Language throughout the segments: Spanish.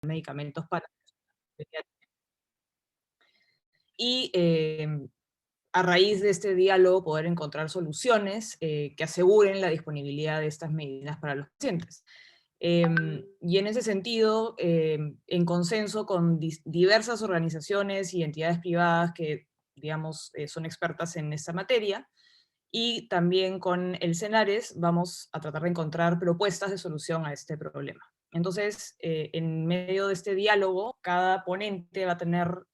medicamentos para... Y a raíz de este diálogo poder encontrar soluciones que aseguren la disponibilidad de estas medicinas para los pacientes. Y en ese sentido, en consenso con diversas organizaciones y entidades privadas que, digamos, son expertas en esta materia, y también con el CENARES vamos a tratar de encontrar propuestas de solución a este problema. Entonces, en medio de este diálogo, cada ponente va a tener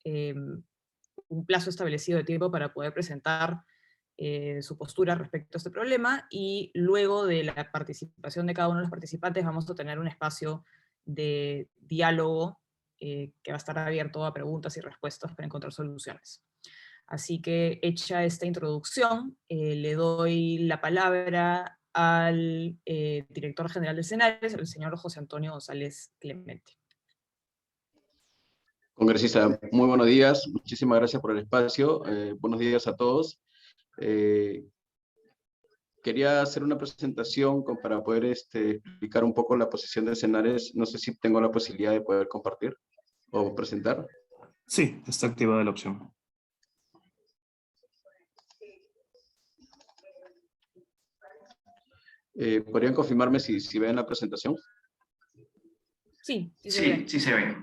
un plazo establecido de tiempo para poder presentar su postura respecto a este problema, y luego de la participación de cada uno de los participantes vamos a tener un espacio de diálogo que va a estar abierto a preguntas y respuestas para encontrar soluciones. Así que, hecha esta introducción, le doy la palabra al director general del CENARES, el señor José Antonio González Clemente. Congresista, muy buenos días, muchísimas gracias por el espacio, buenos días a todos. Quería hacer una presentación para poder explicar un poco la posición de CENARES. No sé si tengo la posibilidad de poder compartir o presentar. Sí, está activada la opción. ¿Podrían confirmarme si ven la presentación? Sí, sí se ve. Sí se ve.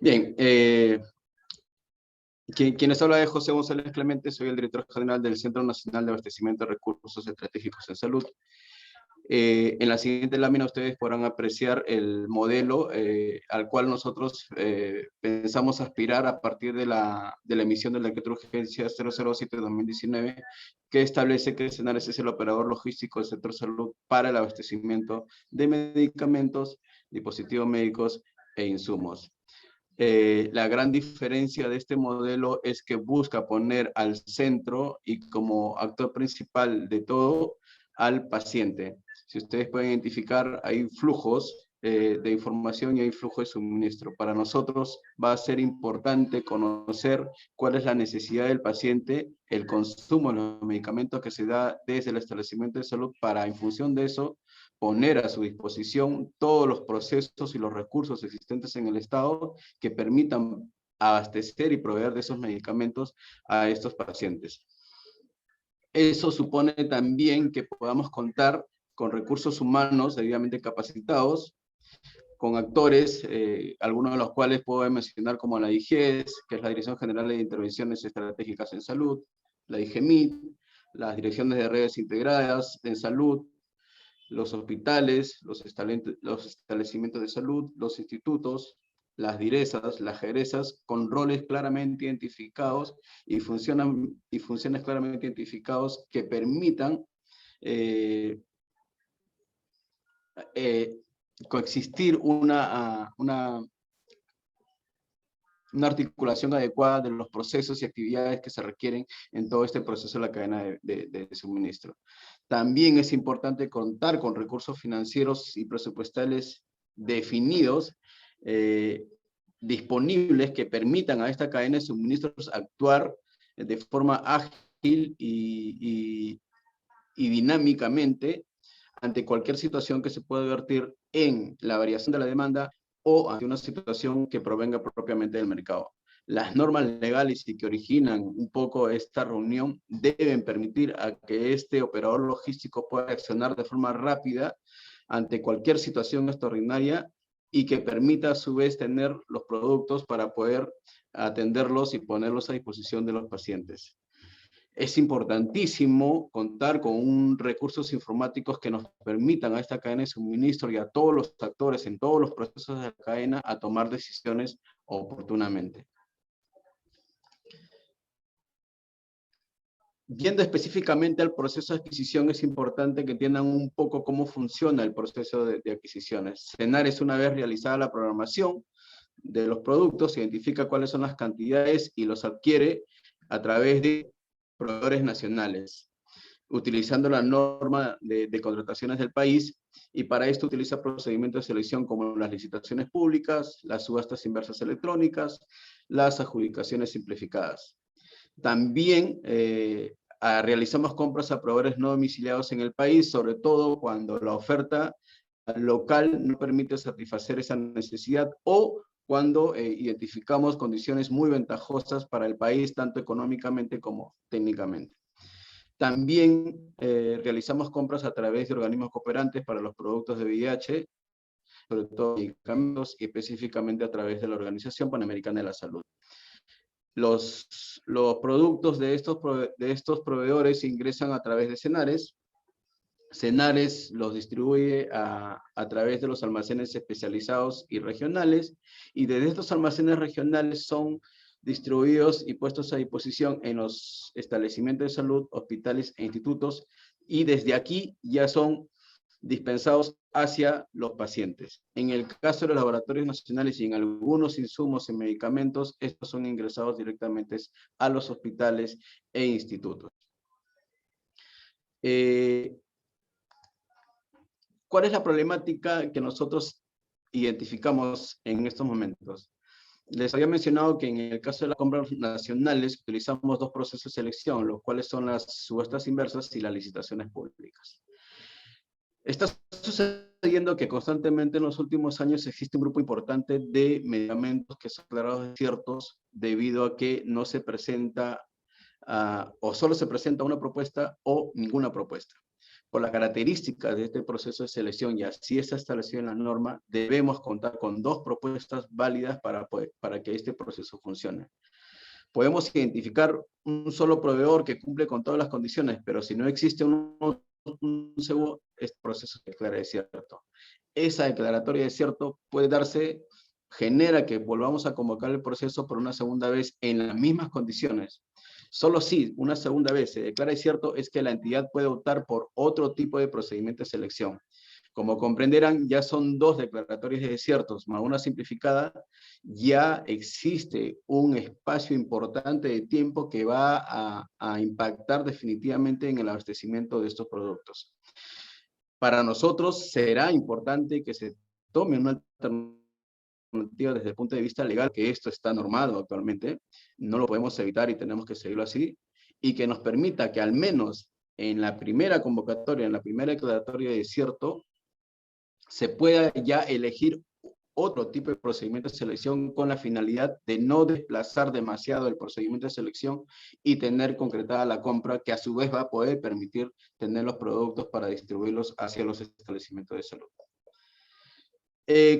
Bien, quien les habla es José González Clemente, soy el director general del Centro Nacional de Abastecimiento de Recursos Estratégicos en Salud. En la siguiente lámina ustedes podrán apreciar el modelo al cual nosotros pensamos aspirar a partir de la emisión del decreto de urgencia 007-2019, que establece que CENARES es el operador logístico del sector salud para el abastecimiento de medicamentos, dispositivos médicos e insumos. La gran diferencia de este modelo es que busca poner al centro y como actor principal de todo al paciente. Si ustedes pueden identificar, hay flujos de información y hay flujo de suministro. Para nosotros va a ser importante conocer cuál es la necesidad del paciente, el consumo de los medicamentos que se da desde el establecimiento de salud, para en función de eso poner a su disposición todos los procesos y los recursos existentes en el Estado que permitan abastecer y proveer de esos medicamentos a estos pacientes. Eso supone también que podamos contar con recursos humanos debidamente capacitados, con actores, algunos de los cuales puedo mencionar como la DIGES, que es la Dirección General de Intervenciones Estratégicas en Salud, la DIGEMIT, las direcciones de redes integradas en salud, los hospitales, los establecimientos de salud, los institutos, las DIRESAS, las GERESAS, con roles claramente identificados y funciones claramente identificados que permitan coexistir una articulación adecuada de los procesos y actividades que se requieren en todo este proceso de la cadena de suministro. También es importante contar con recursos financieros y presupuestales definidos, disponibles, que permitan a esta cadena de suministros actuar de forma ágil y dinámicamente ante cualquier situación que se pueda vertir en la variación de la demanda o ante una situación que provenga propiamente del mercado. Las normas legales y que originan un poco esta reunión deben permitir a que este operador logístico pueda accionar de forma rápida ante cualquier situación extraordinaria y que permita a su vez tener los productos para poder atenderlos y ponerlos a disposición de los pacientes. Es importantísimo contar con recursos informáticos que nos permitan a esta cadena de suministro y a todos los actores en todos los procesos de la cadena a tomar decisiones oportunamente. Yendo específicamente al proceso de adquisición, es importante que entiendan un poco cómo funciona el proceso de adquisiciones. CENARES, una vez realizada la programación de los productos, identifica cuáles son las cantidades y los adquiere a través de proveedores nacionales, utilizando la norma de contrataciones del país, y para esto utiliza procedimientos de selección como las licitaciones públicas, las subastas inversas electrónicas, las adjudicaciones simplificadas. También Realizamos compras a proveedores no domiciliados en el país, sobre todo cuando la oferta local no permite satisfacer esa necesidad o cuando identificamos condiciones muy ventajosas para el país, tanto económicamente como técnicamente. También realizamos compras a través de organismos cooperantes para los productos de VIH, sobre todo medicamentos, y específicamente a través de la Organización Panamericana de la Salud. Los productos de estos proveedores ingresan a través de Senares. Senares los distribuye a través de los almacenes especializados y regionales, y desde estos almacenes regionales son distribuidos y puestos a disposición en los establecimientos de salud, hospitales e institutos, y desde aquí ya son dispensados hacia los pacientes. En el caso de los laboratorios nacionales y en algunos insumos y medicamentos, estos son ingresados directamente a los hospitales e institutos. ¿Cuál es la problemática que nosotros identificamos en estos momentos? Les había mencionado que en el caso de las compras nacionales utilizamos dos procesos de selección, los cuales son las subastas inversas y las licitaciones públicas. Está sucediendo que constantemente en los últimos años existe un grupo importante de medicamentos que son declarados desiertos debido a que no se presenta o solo se presenta una propuesta o ninguna propuesta. Por las características de este proceso de selección, y así está establecido en la norma, debemos contar con dos propuestas válidas para que este proceso funcione. Podemos identificar un solo proveedor que cumple con todas las condiciones, pero si no existe un segundo, este proceso se declara desierto. Esa declaratoria de desierto puede darse, genera que volvamos a convocar el proceso por una segunda vez en las mismas condiciones. Solo si una segunda vez se declara desierto es que la entidad puede optar por otro tipo de procedimiento de selección. Como comprenderán, ya son dos declaratorias de desiertos, más una simplificada, ya existe un espacio importante de tiempo que va a impactar definitivamente en el abastecimiento de estos productos. Para nosotros será importante que se tome una alternativa desde el punto de vista legal, que esto está normado actualmente, no lo podemos evitar y tenemos que seguirlo así, y que nos permita que al menos en la primera convocatoria, en la primera declaratoria de desierto, se pueda ya elegir otro tipo de procedimiento de selección con la finalidad de no desplazar demasiado el procedimiento de selección y tener concretada la compra, que a su vez va a poder permitir tener los productos para distribuirlos hacia los establecimientos de salud.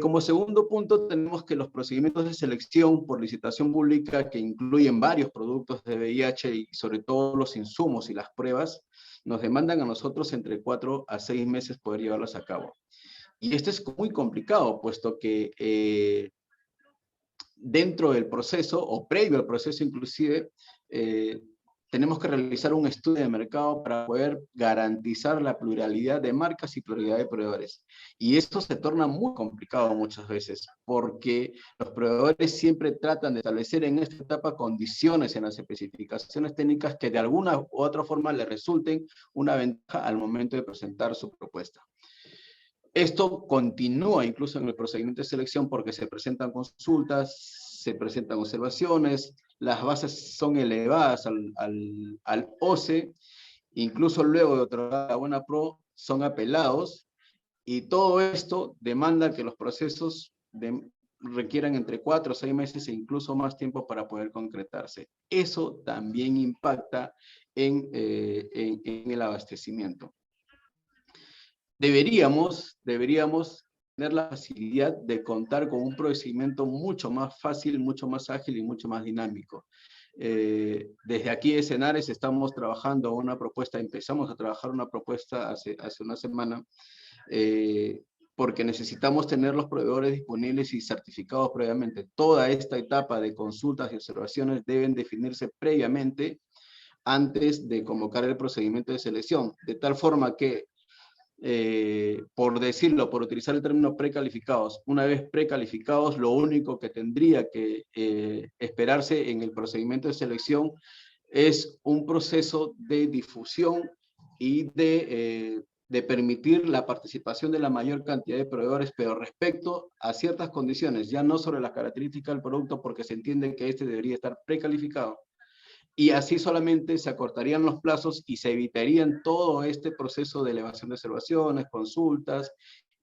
Como segundo punto, tenemos que los procedimientos de selección por licitación pública, que incluyen varios productos de VIH y sobre todo los insumos y las pruebas, nos demandan a nosotros entre 4 a 6 meses poder llevarlos a cabo. Y esto es muy complicado, puesto que dentro del proceso, o previo al proceso inclusive, tenemos que realizar un estudio de mercado para poder garantizar la pluralidad de marcas y pluralidad de proveedores. Y esto se torna muy complicado muchas veces, porque los proveedores siempre tratan de establecer en esta etapa condiciones en las especificaciones técnicas que de alguna u otra forma les resulten una ventaja al momento de presentar su propuesta. Esto continúa incluso en el procedimiento de selección porque se presentan consultas, se presentan observaciones, las bases son elevadas al OCE, incluso luego de otorgar la buena pro son apelados, y todo esto demanda que los procesos requieran entre 4 o 6 meses e incluso más tiempo para poder concretarse. Eso también impacta en el abastecimiento. Deberíamos tener la facilidad de contar con un procedimiento mucho más fácil, mucho más ágil y mucho más dinámico. Desde aquí de Senares estamos trabajando una propuesta, empezamos a trabajar una propuesta hace una semana, porque necesitamos tener los proveedores disponibles y certificados previamente. Toda esta etapa de consultas y observaciones deben definirse previamente antes de convocar el procedimiento de selección, de tal forma que por decirlo, por utilizar el término precalificados. Una vez precalificados, lo único que tendría que esperarse en el procedimiento de selección es un proceso de difusión y de permitir la participación de la mayor cantidad de proveedores, pero respecto a ciertas condiciones, ya no sobre las características del producto, porque se entiende que este debería estar precalificado. y así solamente se acortarían los plazos y se evitarían todo este proceso de elevación de observaciones, consultas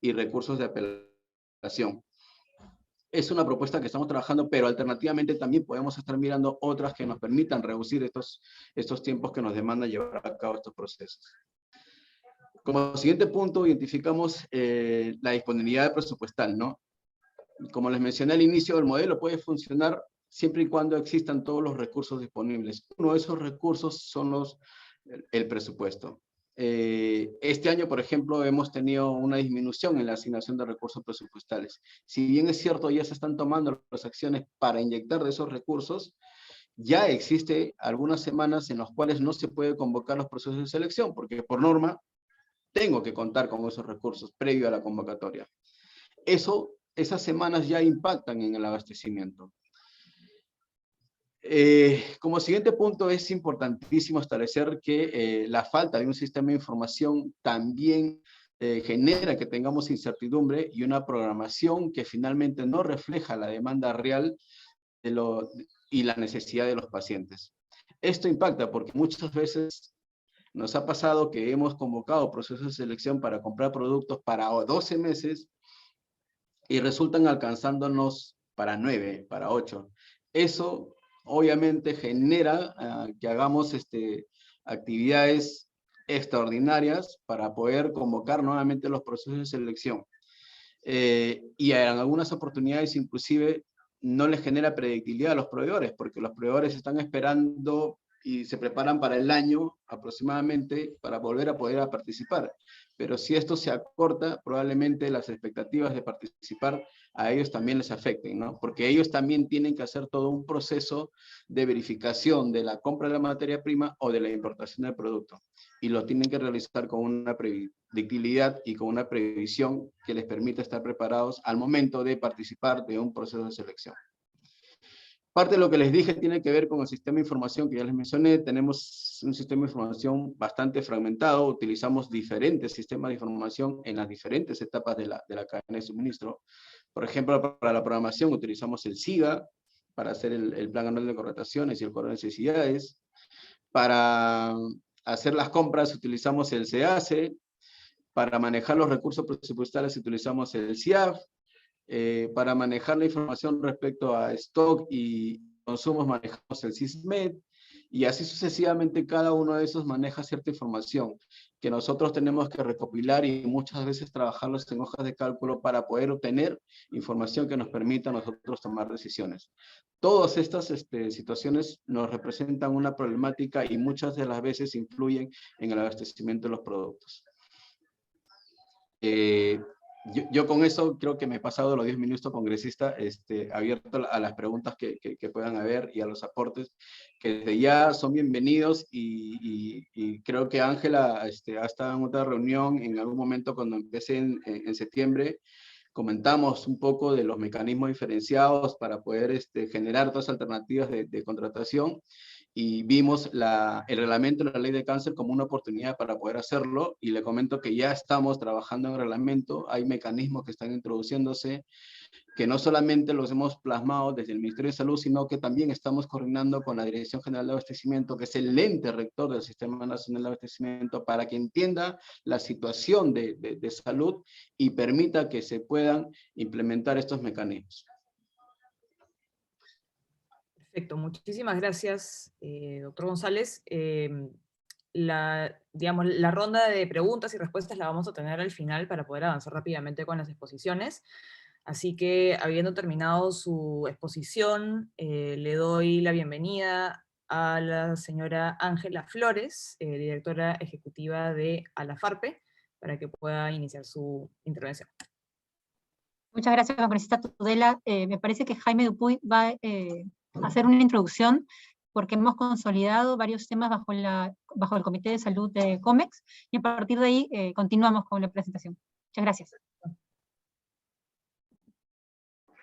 y recursos de apelación. Es una propuesta que estamos trabajando, pero alternativamente también podemos estar mirando otras que nos permitan reducir estos tiempos que nos demanda llevar a cabo estos procesos. Como siguiente punto, identificamos la disponibilidad presupuestal, ¿no? Como les mencioné al inicio, el modelo puede funcionar siempre y cuando existan todos los recursos disponibles. Uno de esos recursos son el presupuesto. Este año, por ejemplo, hemos tenido una disminución en la asignación de recursos presupuestales. Si bien es cierto, ya se están tomando las acciones para inyectar de esos recursos, ya existe algunas semanas en las cuales no se puede convocar los procesos de selección, porque por norma tengo que contar con esos recursos previo a la convocatoria. Esas semanas ya impactan en el abastecimiento. Como siguiente punto, es importantísimo establecer que la falta de un sistema de información también genera que tengamos incertidumbre y una programación que finalmente no refleja la demanda real y la necesidad de los pacientes. Esto impacta porque muchas veces nos ha pasado que hemos convocado procesos de selección para comprar productos para 12 meses y resultan alcanzándonos para 9, para 8. Eso obviamente genera que hagamos actividades extraordinarias para poder convocar nuevamente los procesos de selección. Y en algunas oportunidades inclusive no les genera predictibilidad a los proveedores, porque los proveedores están esperando y se preparan para el año aproximadamente para volver a poder participar. Pero si esto se acorta, probablemente las expectativas de participar a ellos también les afecten, ¿no? Porque ellos también tienen que hacer todo un proceso de verificación de la compra de la materia prima o de la importación del producto. Y lo tienen que realizar con una predictibilidad y con una previsión que les permita estar preparados al momento de participar de un proceso de selección. Parte de lo que les dije tiene que ver con el sistema de información que ya les mencioné. Tenemos un sistema de información bastante fragmentado. Utilizamos diferentes sistemas de información en las diferentes etapas de la cadena de suministro. Por ejemplo, para la programación utilizamos el SIGA para hacer el plan anual de contrataciones y el cuadro de necesidades. Para hacer las compras utilizamos el SEACE. Para manejar los recursos presupuestales utilizamos el CIAF. Para manejar la información respecto a stock y consumos manejamos el SISMED, y así sucesivamente cada uno de esos maneja cierta información que nosotros tenemos que recopilar y muchas veces trabajarlos en hojas de cálculo para poder obtener información que nos permita a nosotros tomar decisiones. Todas estas situaciones nos representan una problemática y muchas de las veces influyen en el abastecimiento de los productos. Yo con eso creo que me he pasado los 10 minutos, congresista, abierto a las preguntas que puedan haber y a los aportes que desde ya son bienvenidos, y creo que Ángela ha estado en otra reunión en algún momento cuando empecé en septiembre. Comentamos un poco de los mecanismos diferenciados para poder generar todas alternativas de contratación, y vimos el reglamento de la ley de cáncer como una oportunidad para poder hacerlo, y le comento que ya estamos trabajando en el reglamento. Hay mecanismos que están introduciéndose, que no solamente los hemos plasmado desde el Ministerio de Salud, sino que también estamos coordinando con la Dirección General de Abastecimiento, que es el ente rector del Sistema Nacional de Abastecimiento, para que entienda la situación de salud y permita que se puedan implementar estos mecanismos. Perfecto, muchísimas gracias, doctor González. Digamos, la ronda de preguntas y respuestas la vamos a tener al final para poder avanzar rápidamente con las exposiciones. Así que, habiendo terminado su exposición, le doy la bienvenida a la señora Ángela Flores, directora ejecutiva de ALAFARPE, para que pueda iniciar su intervención. Muchas gracias, congresista Tudela. Me parece que Jaime Dupuy va a hacer una introducción, porque hemos consolidado varios temas bajo el Comité de Salud de COMEX, y a partir de ahí continuamos con la presentación. Muchas gracias.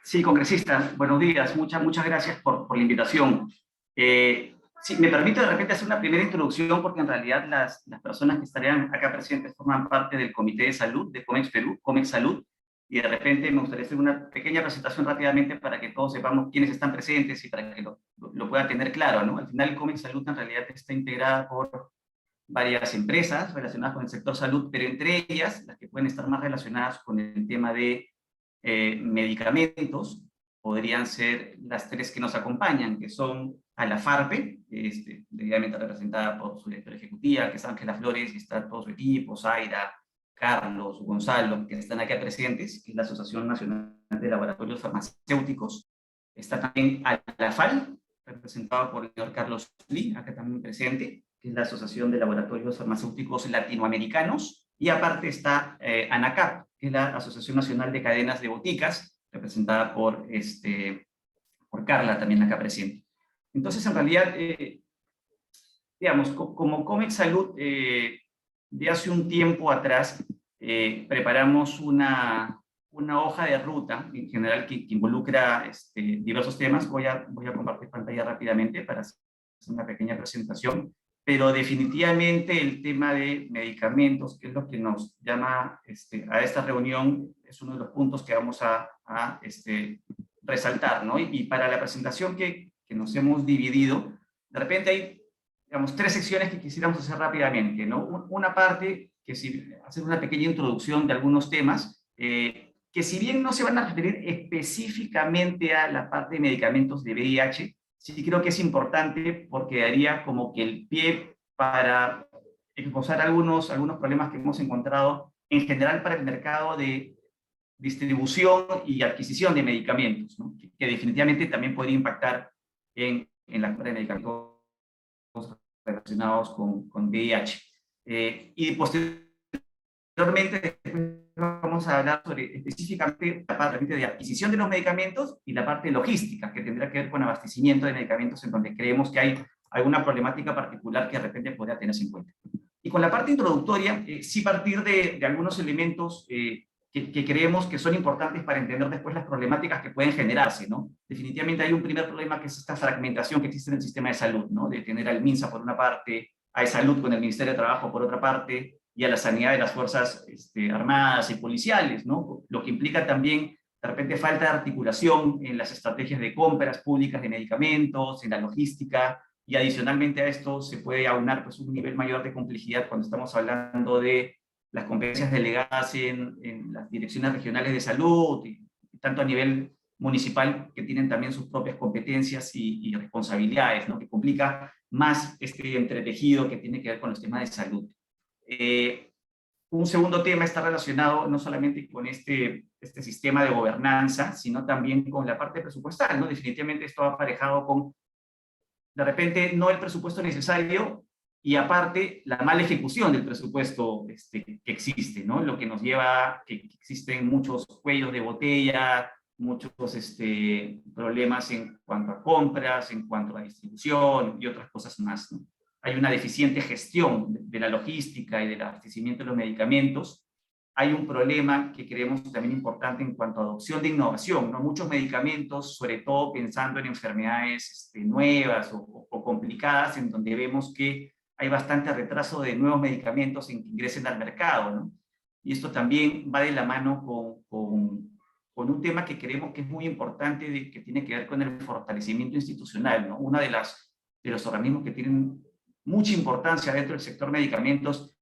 Sí, congresista, buenos días. Muchas gracias por la invitación. Si me permite de repente hacer una primera introducción, porque en realidad las personas que estarían acá presentes forman parte del Comité de Salud de COMEX Perú, COMEX Salud, y de repente me gustaría hacer una pequeña presentación rápidamente para que todos sepamos quiénes están presentes y para que lo pueda tener claro, ¿no? Al final, COMEX Salud en realidad está integrada por varias empresas relacionadas con el sector salud, pero entre ellas, las que pueden estar más relacionadas con el tema de medicamentos, podrían ser las tres que nos acompañan, que son a la FARPE, debidamente representada por su directora ejecutiva, que es Ángela Flores, y está todo su equipo, Zaira, Carlos, Gonzalo, que están acá presentes, que es la Asociación Nacional de Laboratorios Farmacéuticos. Está también a la FAL, representado por el señor Carlos Lee, acá también presente, que es la Asociación de Laboratorios Farmacéuticos Latinoamericanos, y aparte está ANACAP, que es la Asociación Nacional de Cadenas de Boticas, representada por Carla, también acá presente. Entonces, en realidad, digamos, como COMEX Salud, de hace un tiempo atrás, preparamos una hoja de ruta, en general, que involucra diversos temas. Voy a compartir pantalla rápidamente para hacer una pequeña presentación, pero definitivamente el tema de medicamentos, que es lo que nos llama a esta reunión, es uno de los puntos que vamos a resaltar, ¿no? Y para la presentación que nos hemos dividido, de repente hay, digamos, tres secciones que quisiéramos hacer rápidamente, ¿no? Una parte, que hacer una pequeña introducción de algunos temas, que si bien no se van a referir específicamente a la parte de medicamentos de VIH, sí creo que es importante porque daría como que el pie para exposar algunos problemas que hemos encontrado en general para el mercado de distribución y adquisición de medicamentos, ¿no? que definitivamente también podría impactar en la compra de medicamentos relacionados con VIH. Y posteriormente vamos a hablar sobre específicamente la parte de adquisición de los medicamentos y la parte logística, que tendrá que ver con abastecimiento de medicamentos, en donde creemos que hay alguna problemática particular que de repente podría tenerse en cuenta. Y con la parte introductoria, sí partir de algunos elementos que creemos que son importantes para entender después las problemáticas que pueden generarse, ¿no? Definitivamente hay un primer problema, que es esta fragmentación que existe en el sistema de salud, ¿no? De tener al MINSA por una parte, a Salud con el Ministerio de Trabajo por otra parte, y a la sanidad de las fuerzas armadas y policiales, ¿no? Lo que implica también, de repente, falta de articulación en las estrategias de compras públicas de medicamentos, en la logística, y adicionalmente a esto se puede aunar pues, un nivel mayor de complejidad cuando estamos hablando de las competencias delegadas en las direcciones regionales de salud, y tanto a nivel municipal, que tienen también sus propias competencias y responsabilidades, ¿no? Que complica más este entretejido que tiene que ver con los temas de salud. Un segundo tema está relacionado no solamente con este sistema de gobernanza, sino también con la parte presupuestal, ¿no? Definitivamente esto va aparejado con, de repente, no el presupuesto necesario, y aparte, la mala ejecución del presupuesto que existe, ¿no? Lo que nos lleva a que existen muchos cuellos de botella, muchos problemas en cuanto a compras, en cuanto a distribución y otras cosas más, ¿no? Hay una deficiente gestión de la logística y del abastecimiento de los medicamentos. Hay un problema que creemos también importante en cuanto a adopción de innovación, ¿no? Muchos medicamentos, sobre todo pensando en enfermedades nuevas o complicadas, en donde vemos que hay bastante retraso de nuevos medicamentos en que ingresen al mercado, ¿no? Y esto también va de la mano con un tema que creemos que es muy importante, que tiene que ver con el fortalecimiento institucional, ¿no? Uno de los organismos que tienen mucha importancia dentro del sector medicamentos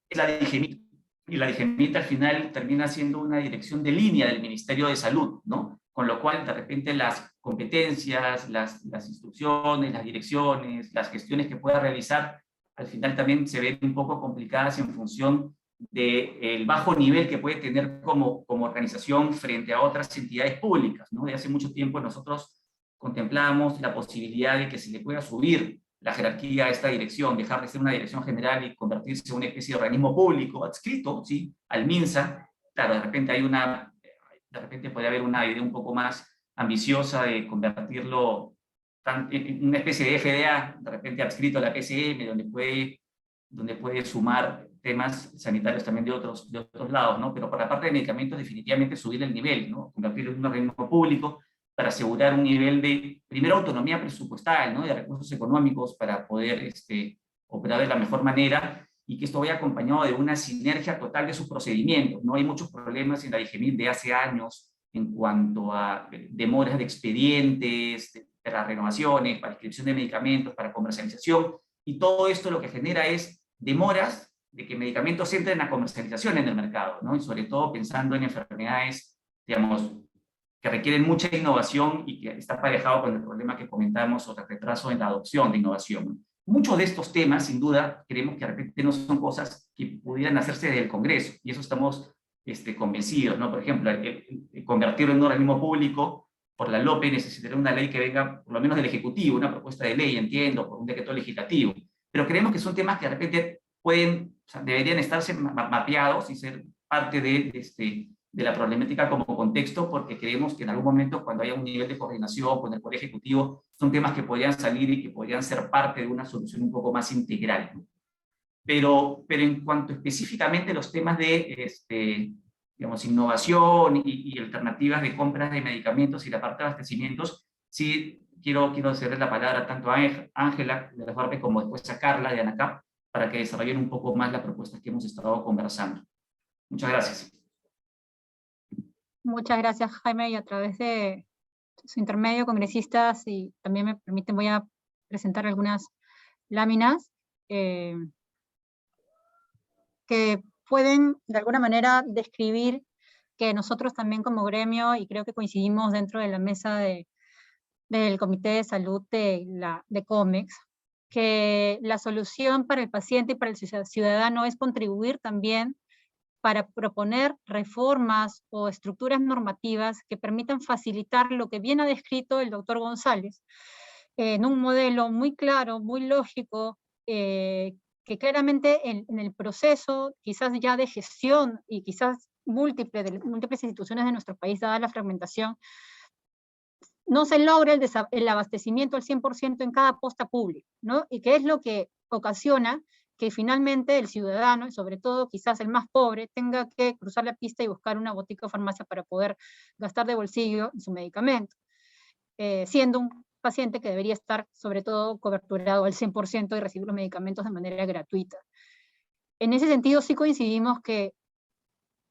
es la DIGEMIT, y la DIGEMIT al final termina siendo una dirección de línea del Ministerio de Salud, ¿no? Con lo cual, de repente, las competencias, las instrucciones, las direcciones, las gestiones que pueda realizar, al final también se ven un poco complicadas en función del bajo nivel que puede tener como organización frente a otras entidades públicas, ¿no? De hace mucho tiempo nosotros contemplamos la posibilidad de que se le pueda subir la jerarquía a esta dirección, dejar de ser una dirección general y convertirse en una especie de organismo público adscrito, ¿sí?, al MINSA. Claro, de repente puede haber una idea un poco más ambiciosa de convertirlo en una especie de FDA, de repente adscrito a la PCM, donde puede sumar temas sanitarios también de otros lados, ¿no? Pero por la parte de medicamentos, definitivamente subir el nivel, ¿no? Convertirlo en un organismo público para asegurar un nivel de, primero, autonomía presupuestal, ¿no? De recursos económicos para poder operar de la mejor manera, y que esto vaya acompañado de una sinergia total de sus procedimientos. No hay muchos problemas en la DIGEMIT de hace años en cuanto a demoras de expedientes, de las renovaciones, para inscripción de medicamentos, para comercialización, y todo esto lo que genera es demoras de que medicamentos entren a comercialización en el mercado, ¿no? Y sobre todo pensando en enfermedades, digamos, que requieren mucha innovación y que está aparejado con el problema que comentamos sobre el retraso en la adopción de innovación. Muchos de estos temas, sin duda, creemos que de repente no son cosas que pudieran hacerse desde el Congreso, y eso estamos convencidos, ¿no? Por ejemplo, convertirlo en un organismo público por la LOPE necesitaría una ley que venga por lo menos del Ejecutivo, una propuesta de ley, entiendo, por un decreto legislativo, pero creemos que son temas que de repente pueden, o sea, deberían estarse mapeados y ser parte de la problemática como contexto, porque creemos que en algún momento, cuando haya un nivel de coordinación con el Poder Ejecutivo, son temas que podrían salir y que podrían ser parte de una solución un poco más integral, ¿no? Pero en cuanto específicamente a los temas de digamos, innovación y alternativas de compras de medicamentos y la parte de abastecimientos, sí quiero cederle la palabra tanto a Ángela de la FARPE como después a Carla de ANACAP para que desarrollen un poco más las propuestas que hemos estado conversando. Muchas gracias. Muchas gracias, Jaime, y a través de su intermedio, congresistas, y también me permiten, voy a presentar algunas láminas que pueden de alguna manera describir que nosotros también como gremio, y creo que coincidimos dentro de la mesa del Comité de Salud de COMEX, que la solución para el paciente y para el ciudadano es contribuir también para proponer reformas o estructuras normativas que permitan facilitar lo que bien ha descrito el doctor González, en un modelo muy claro, muy lógico, que claramente en el proceso, quizás ya de gestión y quizás múltiples instituciones de nuestro país, dada la fragmentación, no se logra el abastecimiento al 100% en cada posta pública, ¿no? Y que es lo que ocasiona que finalmente el ciudadano, y sobre todo quizás el más pobre, tenga que cruzar la pista y buscar una botica o farmacia para poder gastar de bolsillo en su medicamento, siendo un paciente que debería estar sobre todo coberturado al 100% y recibir los medicamentos de manera gratuita. En ese sentido sí coincidimos que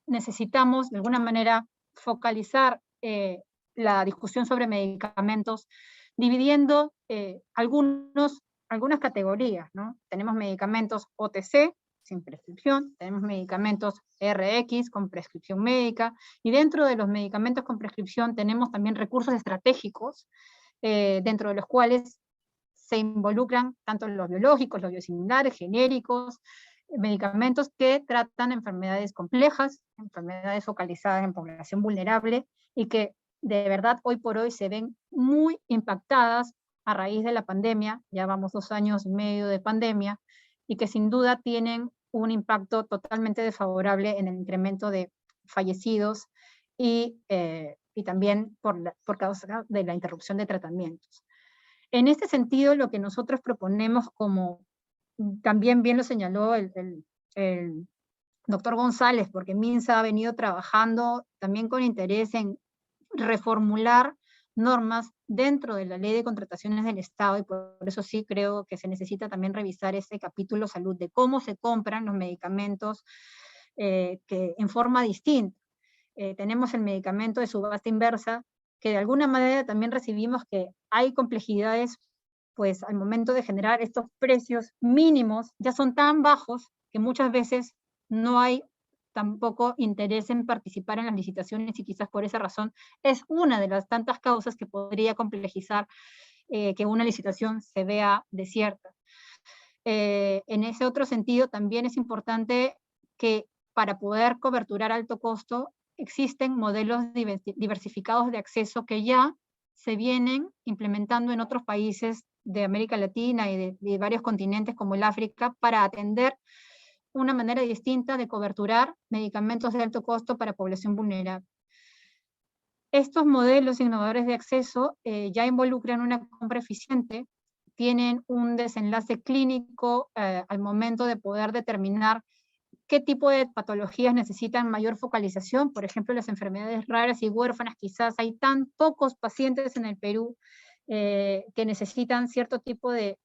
necesitamos de alguna manera focalizar la discusión sobre medicamentos, dividiendo algunas categorías, ¿no? Tenemos medicamentos OTC, sin prescripción, tenemos medicamentos RX con prescripción médica, y dentro de los medicamentos con prescripción tenemos también recursos estratégicos, dentro de los cuales se involucran tanto los biológicos, los biosimilares, genéricos, medicamentos que tratan enfermedades complejas, enfermedades focalizadas en población vulnerable, y que de verdad hoy por hoy se ven muy impactadas a raíz de la pandemia, ya vamos 2 años y medio de pandemia, y que sin duda tienen un impacto totalmente desfavorable en el incremento de fallecidos y también por causa de la interrupción de tratamientos. En este sentido, lo que nosotros proponemos, como también bien lo señaló el doctor González, porque MINSA ha venido trabajando también con interés en reformular normas dentro de la ley de contrataciones del Estado, y por eso sí creo que se necesita también revisar ese capítulo salud de cómo se compran los medicamentos que en forma distinta. Tenemos el medicamento de subasta inversa, que de alguna manera también recibimos que hay complejidades, pues al momento de generar estos precios mínimos, ya son tan bajos que muchas veces no hay tampoco interés en participar en las licitaciones, y quizás por esa razón es una de las tantas causas que podría complejizar que una licitación se vea desierta. En ese otro sentido, también es importante que para poder coberturar alto costo, existen modelos diversificados de acceso que ya se vienen implementando en otros países de América Latina y de varios continentes como el África, para atender una manera distinta de coberturar medicamentos de alto costo para población vulnerable. Estos modelos innovadores de acceso ya involucran una compra eficiente, tienen un desenlace clínico al momento de poder determinar qué tipo de patologías necesitan mayor focalización. Por ejemplo, las enfermedades raras y huérfanas, quizás hay tan pocos pacientes en el Perú que necesitan cierto tipo de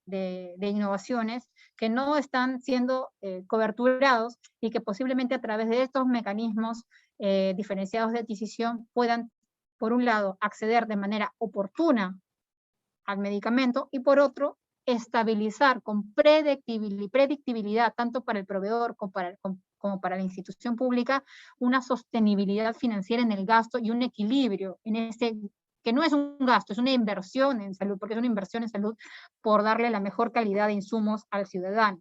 innovaciones que no están siendo coberturados y que posiblemente a través de estos mecanismos diferenciados de adquisición puedan, por un lado, acceder de manera oportuna al medicamento y por otro, estabilizar con predictibilidad tanto para el proveedor como para la institución pública, una sostenibilidad financiera en el gasto y un equilibrio en ese, que no es un gasto, es una inversión en salud, porque es una inversión en salud por darle la mejor calidad de insumos al ciudadano.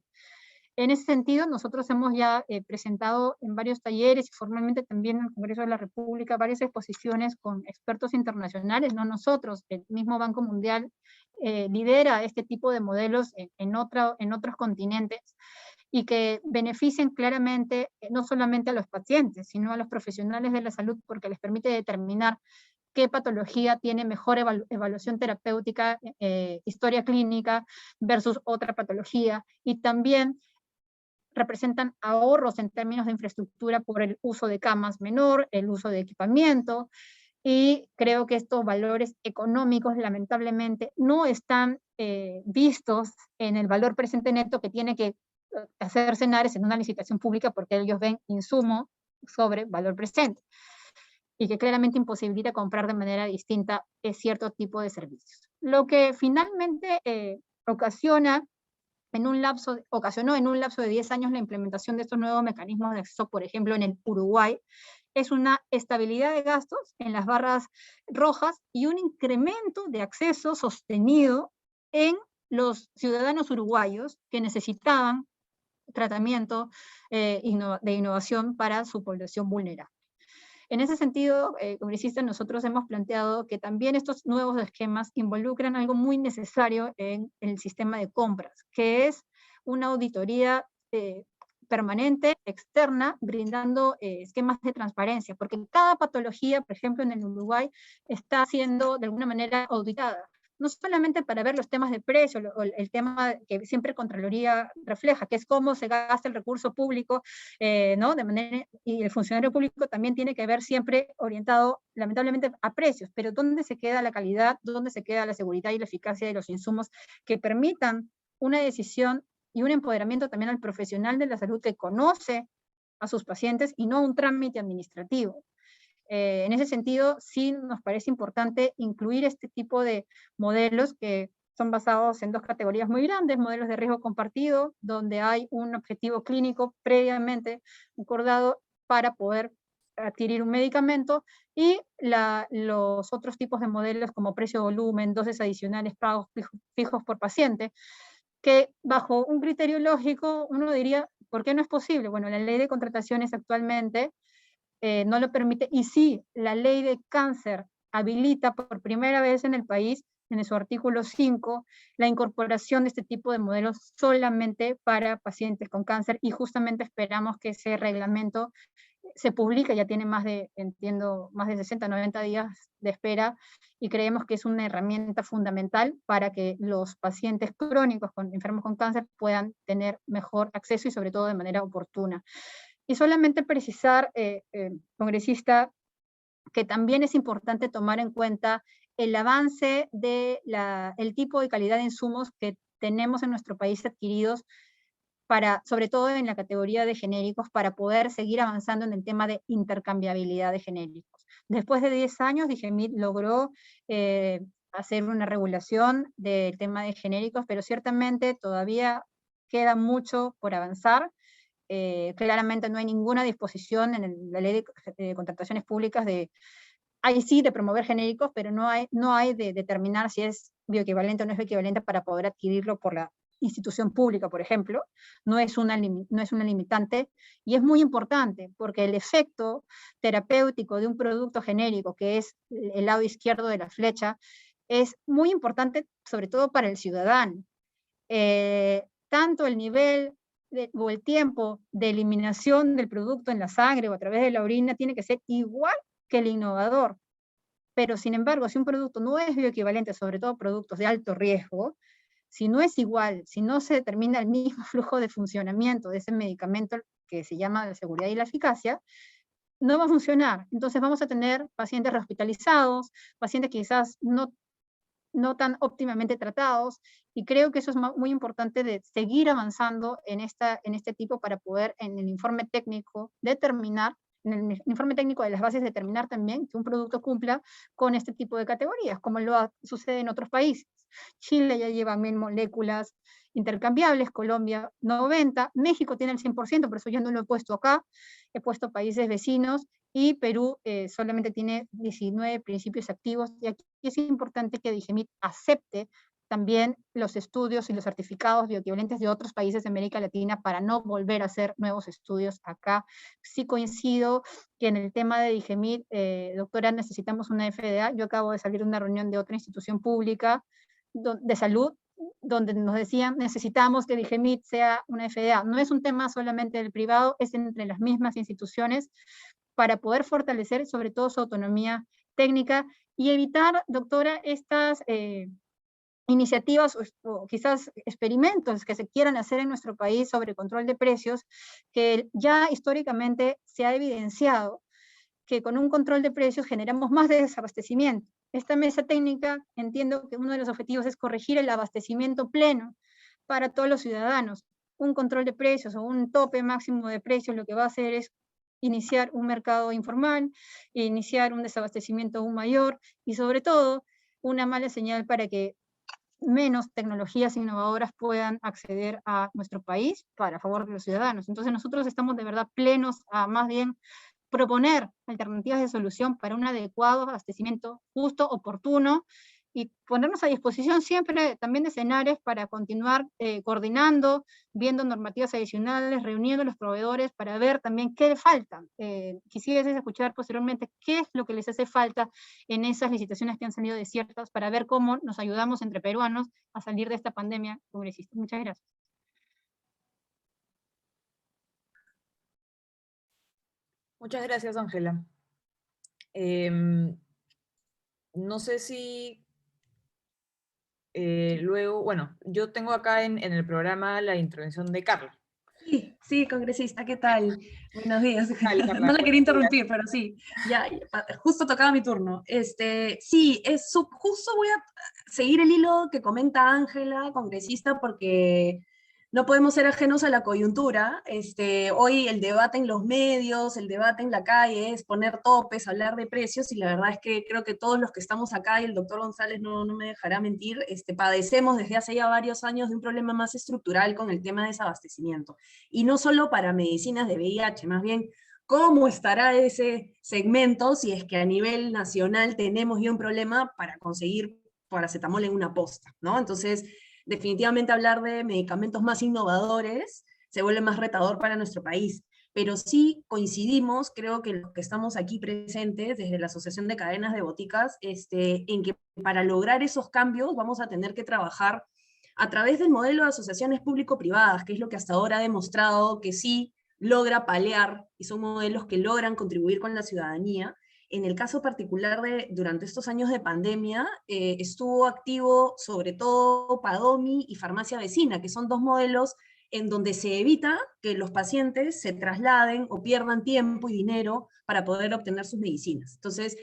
En ese sentido, nosotros hemos ya presentado en varios talleres y formalmente también en el Congreso de la República varias exposiciones con expertos internacionales, no nosotros, el mismo Banco Mundial lidera este tipo de modelos en otros continentes y que benefician claramente no solamente a los pacientes, sino a los profesionales de la salud porque les permite determinar qué patología tiene mejor evaluación terapéutica, historia clínica versus otra patología, y también representan ahorros en términos de infraestructura por el uso de camas menor, el uso de equipamiento, y creo que estos valores económicos lamentablemente no están vistos en el valor presente neto que tiene que hacerse en Ares en una licitación pública porque ellos ven insumo sobre valor presente y que claramente imposibilita comprar de manera distinta cierto tipo de servicios. Lo que finalmente ocasionó en un lapso de 10 años la implementación de estos nuevos mecanismos de acceso, por ejemplo, en el Uruguay, es una estabilidad de gastos en las barras rojas y un incremento de acceso sostenido en los ciudadanos uruguayos que necesitaban tratamiento de innovación para su población vulnerable. En ese sentido, congresistas, nosotros hemos planteado que también estos nuevos esquemas involucran algo muy necesario en el sistema de compras, que es una auditoría permanente, externa, brindando esquemas de transparencia, porque cada patología, por ejemplo, en el Uruguay, está siendo de alguna manera auditada. No solamente para ver los temas de precio, o el tema que siempre Contraloría refleja, que es cómo se gasta el recurso público, ¿no? De manera, y el funcionario público también tiene que ver siempre orientado, lamentablemente, a precios, pero ¿dónde se queda la calidad? ¿Dónde se queda la seguridad y la eficacia de los insumos que permitan una decisión y un empoderamiento también al profesional de la salud que conoce a sus pacientes y no un trámite administrativo? En ese sentido, sí nos parece importante incluir este tipo de modelos que son basados en dos categorías muy grandes: modelos de riesgo compartido, donde hay un objetivo clínico previamente acordado para poder adquirir un medicamento, y los otros tipos de modelos como precio-volumen, dosis adicionales, pagos fijos por paciente, que bajo un criterio lógico uno diría, ¿por qué no es posible? Bueno, la ley de contrataciones actualmente no lo permite, y sí, la ley de cáncer habilita por primera vez en el país, en su artículo 5, la incorporación de este tipo de modelos solamente para pacientes con cáncer, y justamente esperamos que ese reglamento se publique, ya tiene entiendo, más de 60, 90 días de espera, y creemos que es una herramienta fundamental para que los pacientes crónicos enfermos con cáncer puedan tener mejor acceso y sobre todo de manera oportuna. Y solamente precisar, congresista, que también es importante tomar en cuenta el avance el tipo de calidad de insumos que tenemos en nuestro país adquiridos, sobre todo en la categoría de genéricos, para poder seguir avanzando en el tema de intercambiabilidad de genéricos. Después de 10 años, DIGEMIT logró hacer una regulación del tema de genéricos, pero ciertamente todavía queda mucho por avanzar. Claramente no hay ninguna disposición en la ley de contrataciones públicas hay sí de promover genéricos, pero no hay de determinar si es bioequivalente o no es bioequivalente para poder adquirirlo por la institución pública, por ejemplo. No es una limitante, y es muy importante porque el efecto terapéutico de un producto genérico, que es el lado izquierdo de la flecha, es muy importante sobre todo para el ciudadano. Tanto el nivel o el tiempo de eliminación del producto en la sangre o a través de la orina tiene que ser igual que el innovador. Pero sin embargo, si un producto no es bioequivalente, sobre todo productos de alto riesgo, si no es igual, si no se determina el mismo flujo de funcionamiento de ese medicamento que se llama la seguridad y la eficacia, no va a funcionar. Entonces vamos a tener pacientes rehospitalizados, pacientes que quizás no no tan óptimamente tratados, y creo que eso es muy importante de seguir avanzando en este tipo para poder en el informe técnico determinar, en el informe técnico de las bases determinar también que un producto cumpla con este tipo de categorías, como sucede en otros países. Chile ya lleva 1000 moléculas intercambiables, Colombia 90, México tiene el 100%, por eso yo no lo he puesto acá, he puesto países vecinos, y Perú solamente tiene 19 principios activos, y aquí es importante que DIGEMIT acepte también los estudios y los certificados bioequivalentes de otros países de América Latina para no volver a hacer nuevos estudios acá. Sí coincido que en el tema de DIGEMIT, doctora, necesitamos una FDA. Yo acabo de salir de una reunión de otra institución pública de salud, donde nos decían, necesitamos que DIGEMIT sea una FDA. No es un tema solamente del privado, es entre las mismas instituciones, para poder fortalecer sobre todo su autonomía técnica y evitar, doctora, estas iniciativas o quizás experimentos que se quieran hacer en nuestro país sobre control de precios, que ya históricamente se ha evidenciado que con un control de precios generamos más desabastecimiento. Esta mesa técnica, entiendo que uno de los objetivos es corregir el abastecimiento pleno para todos los ciudadanos. Un control de precios o un tope máximo de precios lo que va a hacer es iniciar un mercado informal, iniciar un desabastecimiento aún mayor y sobre todo una mala señal para que menos tecnologías innovadoras puedan acceder a nuestro país para favor de los ciudadanos. Entonces nosotros estamos de verdad plenos a más bien proponer alternativas de solución para un adecuado abastecimiento justo, oportuno, y ponernos a disposición siempre también de escenarios para continuar coordinando, viendo normativas adicionales, reuniendo a los proveedores para ver también qué falta. Quisiera escuchar posteriormente qué es lo que les hace falta en esas licitaciones que han salido desiertas para ver cómo nos ayudamos entre peruanos a salir de esta pandemia congresista. Muchas gracias. Muchas gracias, Ángela. No sé si luego, bueno, yo tengo acá en el programa la intervención de Carla. Sí, sí, congresista, ¿qué tal? Buenos días. Carla, No la quería interrumpir, pero sí, ya, justo tocaba mi turno. Sí, justo voy a seguir el hilo que comenta Ángela, congresista, porque no podemos ser ajenos a la coyuntura. Hoy el debate en los medios, el debate en la calle es poner topes, hablar de precios, y la verdad es que creo que todos los que estamos acá, y el doctor González no me dejará mentir, padecemos desde hace ya varios años de un problema más estructural con el tema de desabastecimiento. Y no solo para medicinas de VIH, más bien, ¿cómo estará ese segmento si es que a nivel nacional tenemos ya un problema para conseguir paracetamol en una posta, ¿no? Entonces, definitivamente hablar de medicamentos más innovadores se vuelve más retador para nuestro país. Pero sí coincidimos, creo que los que estamos aquí presentes, desde la Asociación de Cadenas de Boticas, en que para lograr esos cambios vamos a tener que trabajar a través del modelo de asociaciones público-privadas, que es lo que hasta ahora ha demostrado que sí logra paliar, y son modelos que logran contribuir con la ciudadanía. En el caso particular durante estos años de pandemia, estuvo activo sobre todo Padomi y Farmacia Vecina, que son dos modelos en donde se evita que los pacientes se trasladen o pierdan tiempo y dinero para poder obtener sus medicinas. Entonces,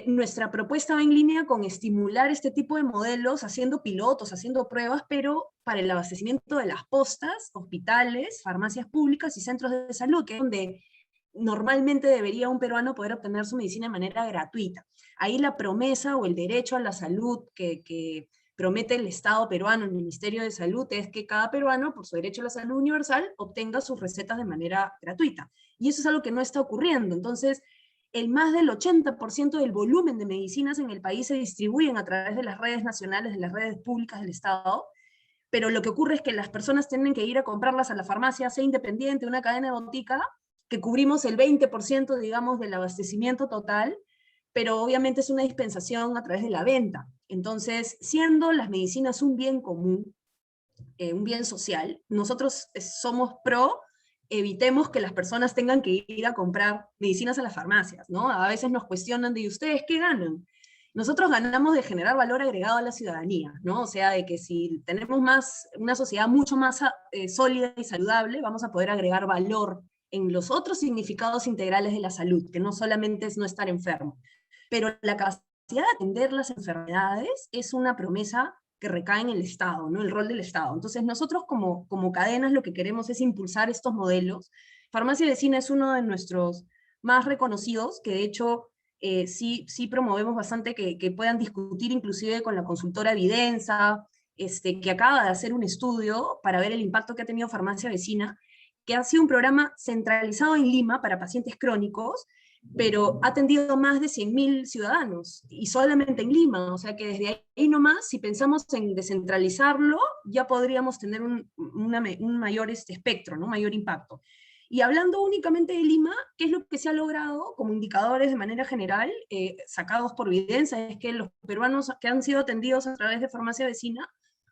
nuestra propuesta va en línea con estimular este tipo de modelos, haciendo pilotos, haciendo pruebas, pero para el abastecimiento de las postas, hospitales, farmacias públicas y centros de salud, que es donde normalmente debería un peruano poder obtener su medicina de manera gratuita. Ahí la promesa o el derecho a la salud que promete el Estado peruano, el Ministerio de Salud, es que cada peruano, por su derecho a la salud universal, obtenga sus recetas de manera gratuita. Y eso es algo que no está ocurriendo. Entonces, el más del 80% del volumen de medicinas en el país se distribuyen a través de las redes nacionales, de las redes públicas del Estado, pero lo que ocurre es que las personas tienen que ir a comprarlas a la farmacia, sea independiente, una cadena de botica, que cubrimos el 20%, digamos, del abastecimiento total, pero obviamente es una dispensación a través de la venta. Entonces, siendo las medicinas un bien común, un bien social, nosotros somos pro, evitemos que las personas tengan que ir a comprar medicinas a las farmacias, ¿no? A veces nos cuestionan de, ¿y ustedes qué ganan? Nosotros ganamos de generar valor agregado a la ciudadanía, ¿no? O sea, de que si tenemos una sociedad mucho más sólida y saludable, vamos a poder agregar valor en los otros significados integrales de la salud, que no solamente es no estar enfermo. Pero la de atender las enfermedades es una promesa que recae en el Estado, ¿no? El rol del Estado. Entonces nosotros como cadenas lo que queremos es impulsar estos modelos. Farmacia Vecina es uno de nuestros más reconocidos, que de hecho sí promovemos bastante que puedan discutir inclusive con la consultora Evidenza, que acaba de hacer un estudio para ver el impacto que ha tenido Farmacia Vecina, que ha sido un programa centralizado en Lima para pacientes crónicos, pero ha atendido más de 100.000 ciudadanos, y solamente en Lima, o sea que desde ahí nomás, si pensamos en descentralizarlo, ya podríamos tener un mayor espectro, ¿no? Mayor impacto. Y hablando únicamente de Lima, ¿qué es lo que se ha logrado como indicadores de manera general, sacados por Evidenza? Es que los peruanos que han sido atendidos a través de Farmacia Vecina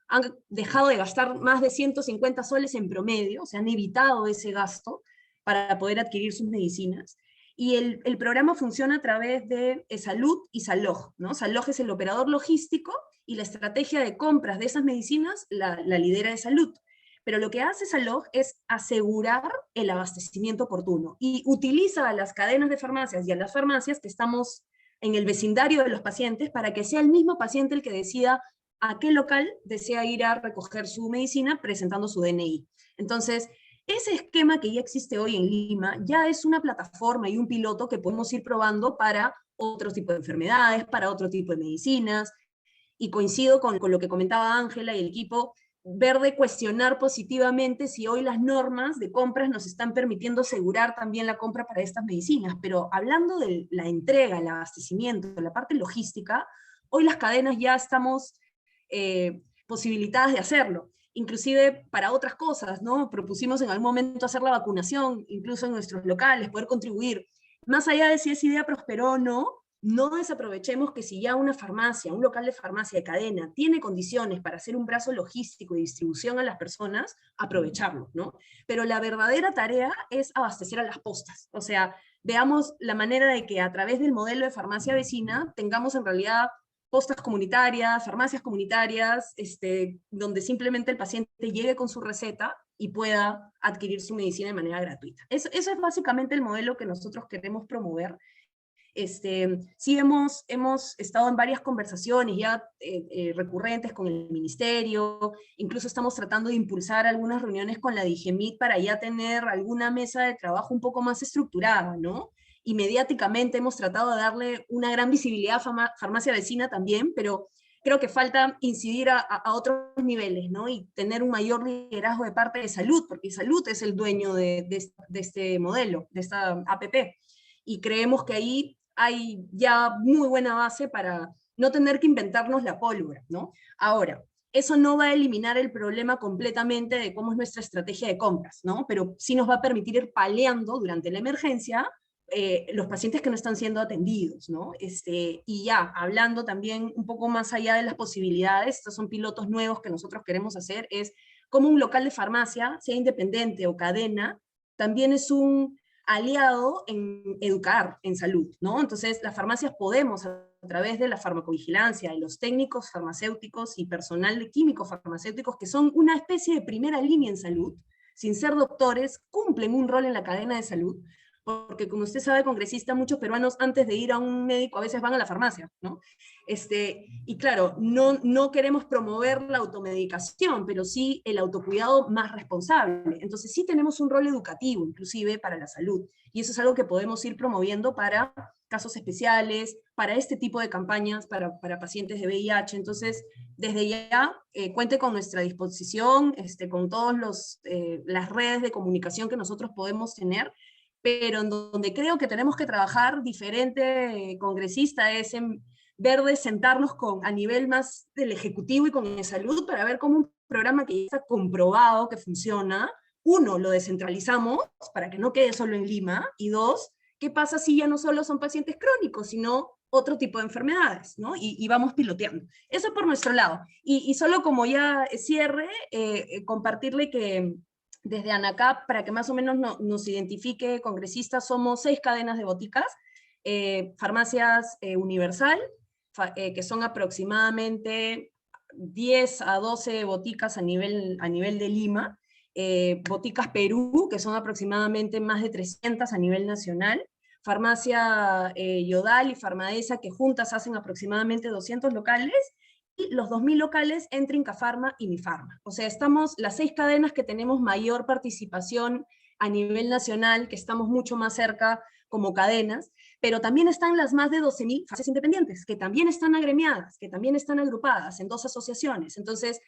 han dejado de gastar más de 150 soles en promedio, o sea, han evitado ese gasto para poder adquirir sus medicinas. Y el programa funciona a través de Salud y Saloj, ¿no? Saloj es el operador logístico y la estrategia de compras de esas medicinas la lidera de Salud. Pero lo que hace Saloj es asegurar el abastecimiento oportuno y utiliza a las cadenas de farmacias y a las farmacias que estamos en el vecindario de los pacientes para que sea el mismo paciente el que decida a qué local desea ir a recoger su medicina presentando su DNI. Entonces, ese esquema que ya existe hoy en Lima ya es una plataforma y un piloto que podemos ir probando para otro tipo de enfermedades, para otro tipo de medicinas, y coincido con lo que comentaba Ángela y el equipo, ver de cuestionar positivamente si hoy las normas de compras nos están permitiendo asegurar también la compra para estas medicinas. Pero hablando de la entrega, el abastecimiento, la parte logística, hoy las cadenas ya estamos posibilitadas de hacerlo, inclusive para otras cosas, ¿no? Propusimos en algún momento hacer la vacunación, incluso en nuestros locales, poder contribuir. Más allá de si esa idea prosperó o no, no desaprovechemos que si ya una farmacia, un local de farmacia de cadena, tiene condiciones para hacer un brazo logístico y distribución a las personas, aprovecharlo, ¿no? Pero la verdadera tarea es abastecer a las postas. O sea, veamos la manera de que a través del modelo de farmacia vecina tengamos en realidad postas comunitarias, farmacias comunitarias, donde simplemente el paciente llegue con su receta y pueda adquirir su medicina de manera gratuita. Eso es básicamente el modelo que nosotros queremos promover. Sí hemos estado en varias conversaciones ya recurrentes con el ministerio, incluso estamos tratando de impulsar algunas reuniones con la DIGEMIT para ya tener alguna mesa de trabajo un poco más estructurada, ¿no? Y mediáticamente hemos tratado de darle una gran visibilidad a Farmacia Vecina también, pero creo que falta incidir a otros niveles, ¿no? Y tener un mayor liderazgo de parte de Salud, porque Salud es el dueño de este modelo, de esta APP. Y creemos que ahí hay ya muy buena base para no tener que inventarnos la pólvora, ¿no? Ahora, eso no va a eliminar el problema completamente de cómo es nuestra estrategia de compras, ¿no? Pero sí nos va a permitir ir paliando durante la emergencia los pacientes que no están siendo atendidos, ¿no? Y ya, hablando también un poco más allá de las posibilidades, estos son pilotos nuevos que nosotros queremos hacer, es cómo un local de farmacia, sea independiente o cadena, también es un aliado en educar en salud, ¿no? Entonces, las farmacias podemos, a través de la farmacovigilancia, de los técnicos farmacéuticos y personal de químicos farmacéuticos, que son una especie de primera línea en salud, sin ser doctores, cumplen un rol en la cadena de salud, porque como usted sabe, congresista, muchos peruanos antes de ir a un médico a veces van a la farmacia, ¿no? Y claro, no queremos promover la automedicación, pero sí el autocuidado más responsable. Entonces sí tenemos un rol educativo, inclusive para la salud, y eso es algo que podemos ir promoviendo para casos especiales, para este tipo de campañas, para pacientes de VIH. Entonces, desde ya, cuente con nuestra disposición, con todas las redes de comunicación que nosotros podemos tener, pero en donde creo que tenemos que trabajar diferente, congresista, es en ver de sentarnos a nivel más del Ejecutivo y con el Salud para ver cómo un programa que ya está comprobado que funciona, uno, lo descentralizamos para que no quede solo en Lima, y dos, ¿qué pasa si ya no solo son pacientes crónicos, sino otro tipo de enfermedades, ¿no? Y vamos piloteando. Eso por nuestro lado. Y solo como ya cierre, compartirle que desde ANACAP, para que más o menos nos identifique, congresistas, somos 6 cadenas de boticas, farmacias Universal, que son aproximadamente 10 a 12 boticas a nivel de Lima, Boticas Perú, que son aproximadamente más de 300 a nivel nacional, Farmacia Yodal y Farmadesa, que juntas hacen aproximadamente 200 locales, y los 2.000 locales entre Incafarma y Mifarma. O sea, estamos las 6 cadenas que tenemos mayor participación a nivel nacional, que estamos mucho más cerca como cadenas, pero también están las más de 12.000 farmacias independientes, que también están agremiadas, que también están agrupadas en 2 asociaciones. Entonces,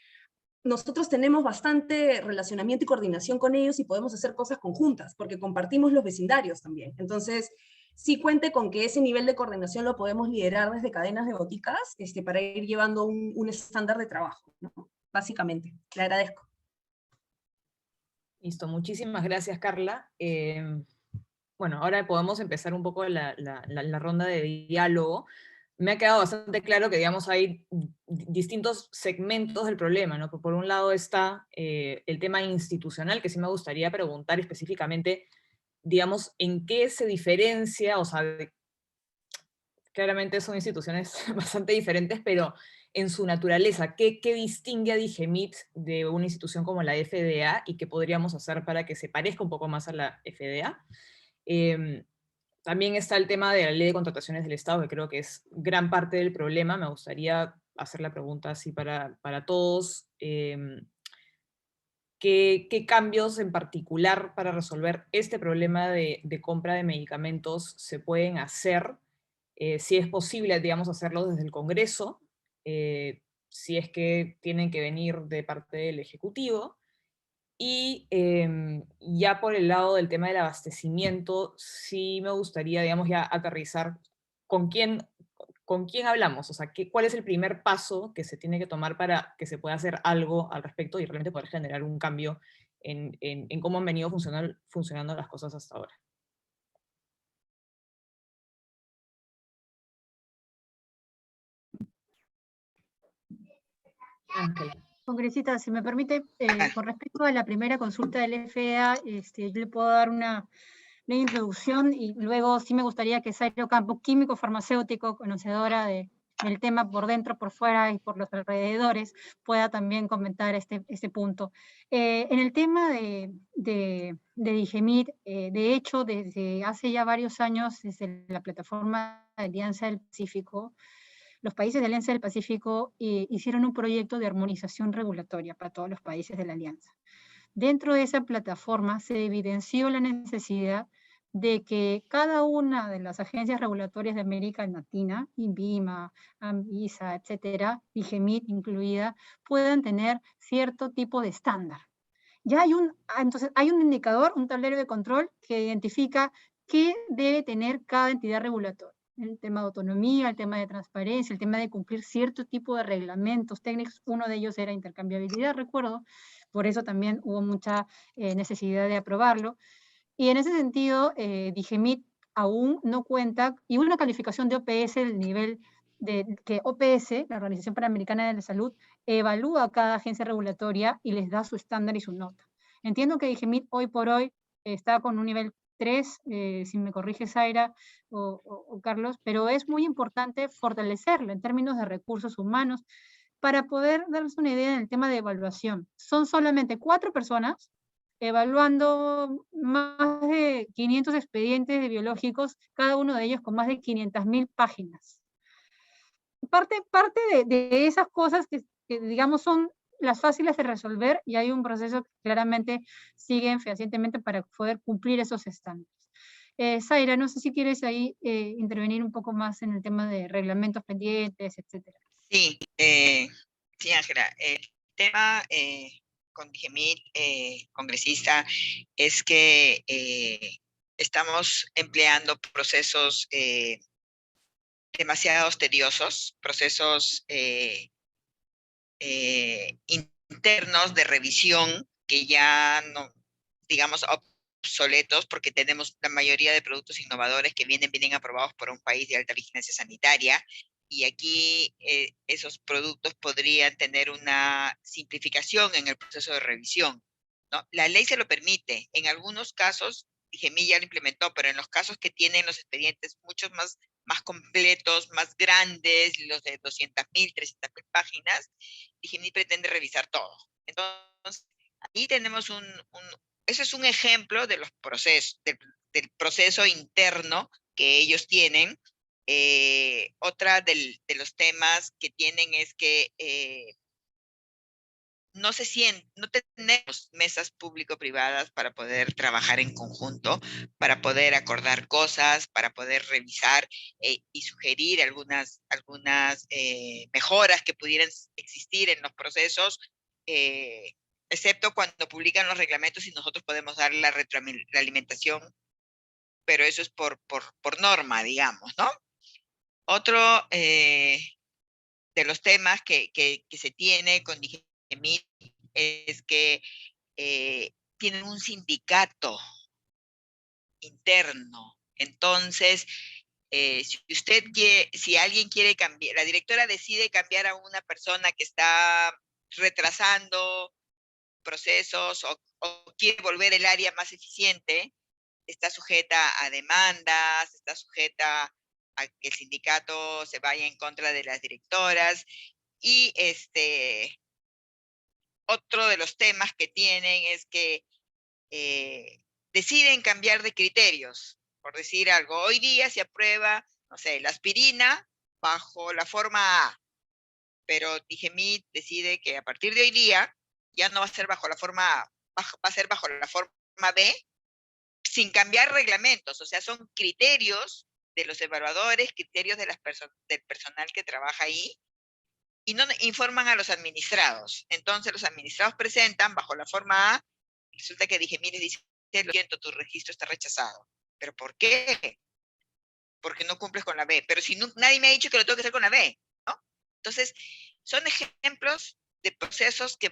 nosotros tenemos bastante relacionamiento y coordinación con ellos y podemos hacer cosas conjuntas, porque compartimos los vecindarios también. Entonces, sí cuente con que ese nivel de coordinación lo podemos liderar desde cadenas de boticas para ir llevando un estándar de trabajo, ¿no? Básicamente. Le agradezco. Listo, muchísimas gracias, Carla. Bueno, ahora podemos empezar un poco la ronda de diálogo. Me ha quedado bastante claro que, digamos, hay distintos segmentos del problema, ¿no? Por un lado está el tema institucional, que sí me gustaría preguntar específicamente, digamos, en qué se diferencia, o sea, claramente son instituciones bastante diferentes, pero en su naturaleza, ¿qué distingue a Digemit de una institución como la FDA y qué podríamos hacer para que se parezca un poco más a la FDA? También está el tema de la ley de contrataciones del Estado, que creo que es gran parte del problema. Me gustaría hacer la pregunta así para todos. ¿Qué cambios en particular para resolver este problema de compra de medicamentos se pueden hacer? Si es posible, digamos, hacerlo desde el Congreso, si es que tienen que venir de parte del Ejecutivo. Y ya por el lado del tema del abastecimiento, sí me gustaría, digamos, ya aterrizar con quién hablamos, o sea, cuál es el primer paso que se tiene que tomar para que se pueda hacer algo al respecto y realmente poder generar un cambio en cómo han venido funcionando las cosas hasta ahora. Ángela. Congresista, si me permite, con respecto a la primera consulta del FDA, yo le puedo dar una introducción y luego sí me gustaría que Zaira Ocampo, químico farmacéutico, conocedora del tema por dentro, por fuera y por los alrededores, pueda también comentar este punto. En el tema de Digemit, de hecho, desde hace ya varios años, desde la plataforma de Alianza del Pacífico, los países de la Alianza del Pacífico hicieron un proyecto de armonización regulatoria para todos los países de la Alianza. Dentro de esa plataforma se evidenció la necesidad de que cada una de las agencias regulatorias de América Latina, INVIMA, ANVISA, etcétera, Digemit incluida, puedan tener cierto tipo de estándar. Ya entonces hay un indicador, un tablero de control que identifica qué debe tener cada entidad regulatoria. El tema de autonomía, el tema de transparencia, el tema de cumplir cierto tipo de reglamentos técnicos. Uno de ellos era intercambiabilidad, recuerdo. Por eso también hubo mucha necesidad de aprobarlo. Y en ese sentido, Digemit aún no cuenta, y una calificación de OPS del nivel de que OPS, la Organización Panamericana de la Salud, evalúa a cada agencia regulatoria y les da su estándar y su nota. Entiendo que Digemit hoy por hoy está con un nivel 3, si me corrige Zaira o Carlos, pero es muy importante fortalecerlo en términos de recursos humanos para poder darles una idea del tema de evaluación. Son solamente 4 personas evaluando más de 500 expedientes de biológicos, cada uno de ellos con más de 500.000 páginas. Parte de esas cosas que digamos son las fáciles de resolver y hay un proceso que claramente siguen fehacientemente para poder cumplir esos estándares. Zaira, no sé si quieres ahí intervenir un poco más en el tema de reglamentos pendientes, etcétera. Sí, sí, Ángela. El tema con Digemit, congresista, es que estamos empleando procesos demasiado tediosos, procesos internos de revisión que ya no, digamos, obsoletos, porque tenemos la mayoría de productos innovadores que vienen aprobados por un país de alta vigilancia sanitaria, y aquí esos productos podrían tener una simplificación en el proceso de revisión, ¿no? La ley se lo permite, en algunos casos, Digemit ya lo implementó, pero en los casos que tienen los expedientes muchos más completos, más grandes, los de 200.000, 300.000 páginas, Digemit pretende revisar todo. Entonces, ahí tenemos ese es un ejemplo de los procesos, del proceso interno que ellos tienen. Otra de los temas que tienen es que no tenemos mesas público-privadas para poder trabajar en conjunto, para poder acordar cosas, para poder revisar y sugerir algunas mejoras que pudieran existir en los procesos, excepto cuando publican los reglamentos y nosotros podemos dar la retroalimentación, pero eso es por norma, digamos, ¿no? Otro de los temas que se tiene con DIGEMIT es que tienen un sindicato interno. Entonces, si alguien quiere cambiar, la directora decide cambiar a una persona que está retrasando procesos o quiere volver el área más eficiente, está sujeta a demandas, está sujeta a que el sindicato se vaya en contra de las directoras. Y otro de los temas que tienen es que deciden cambiar de criterios. Por decir algo, hoy día se aprueba, no sé, la aspirina bajo la forma A, pero DIGEMIT decide que a partir de hoy día ya no va a ser bajo la forma A, va a ser bajo la forma B, sin cambiar reglamentos. O sea, son criterios de los evaluadores, criterios de del personal que trabaja ahí, y no informan a los administrados. Entonces los administrados presentan bajo la forma A, y resulta que DIGEMIT les dice, lo siento, tu registro está rechazado. ¿Pero por qué? Porque no cumples con la B. Pero si nadie me ha dicho que lo tengo que hacer con la B, ¿no? Entonces, son ejemplos de procesos que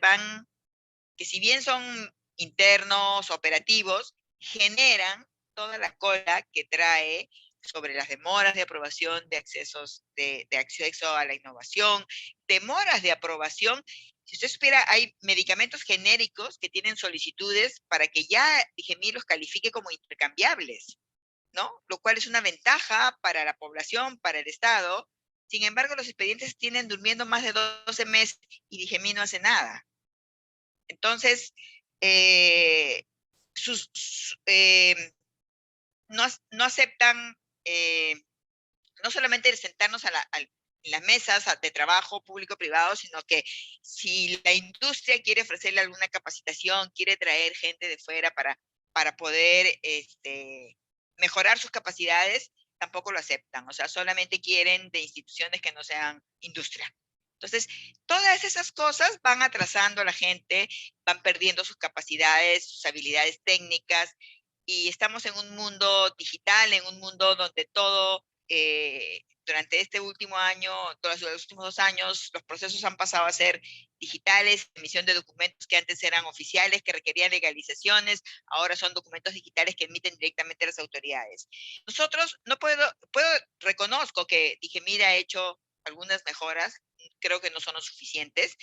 si bien son internos, operativos, generan toda la cola que trae sobre las demoras de aprobación de acceso a la innovación, demoras de aprobación. Si usted supiera, hay medicamentos genéricos que tienen solicitudes para que ya DIGEMIT los califique como intercambiables, ¿no? Lo cual es una ventaja para la población, para el Estado. Sin embargo, los expedientes tienen durmiendo más de 12 meses y DIGEMIT no hace nada. Entonces, no aceptan no solamente el sentarnos en las mesas de trabajo público-privado, sino que si la industria quiere ofrecerle alguna capacitación, quiere traer gente de fuera para poder mejorar sus capacidades, tampoco lo aceptan. O sea, solamente quieren de instituciones que no sean industria. Entonces, todas esas cosas van atrasando a la gente, van perdiendo sus capacidades, sus habilidades técnicas, y estamos en un mundo digital, en un mundo donde todo, durante este último año, todos los últimos 2 años, los procesos han pasado a ser digitales, emisión de documentos que antes eran oficiales, que requerían legalizaciones, ahora son documentos digitales que emiten directamente las autoridades. Nosotros, reconozco que DIGEMIT ha hecho algunas mejoras, creo que no son lo suficientes.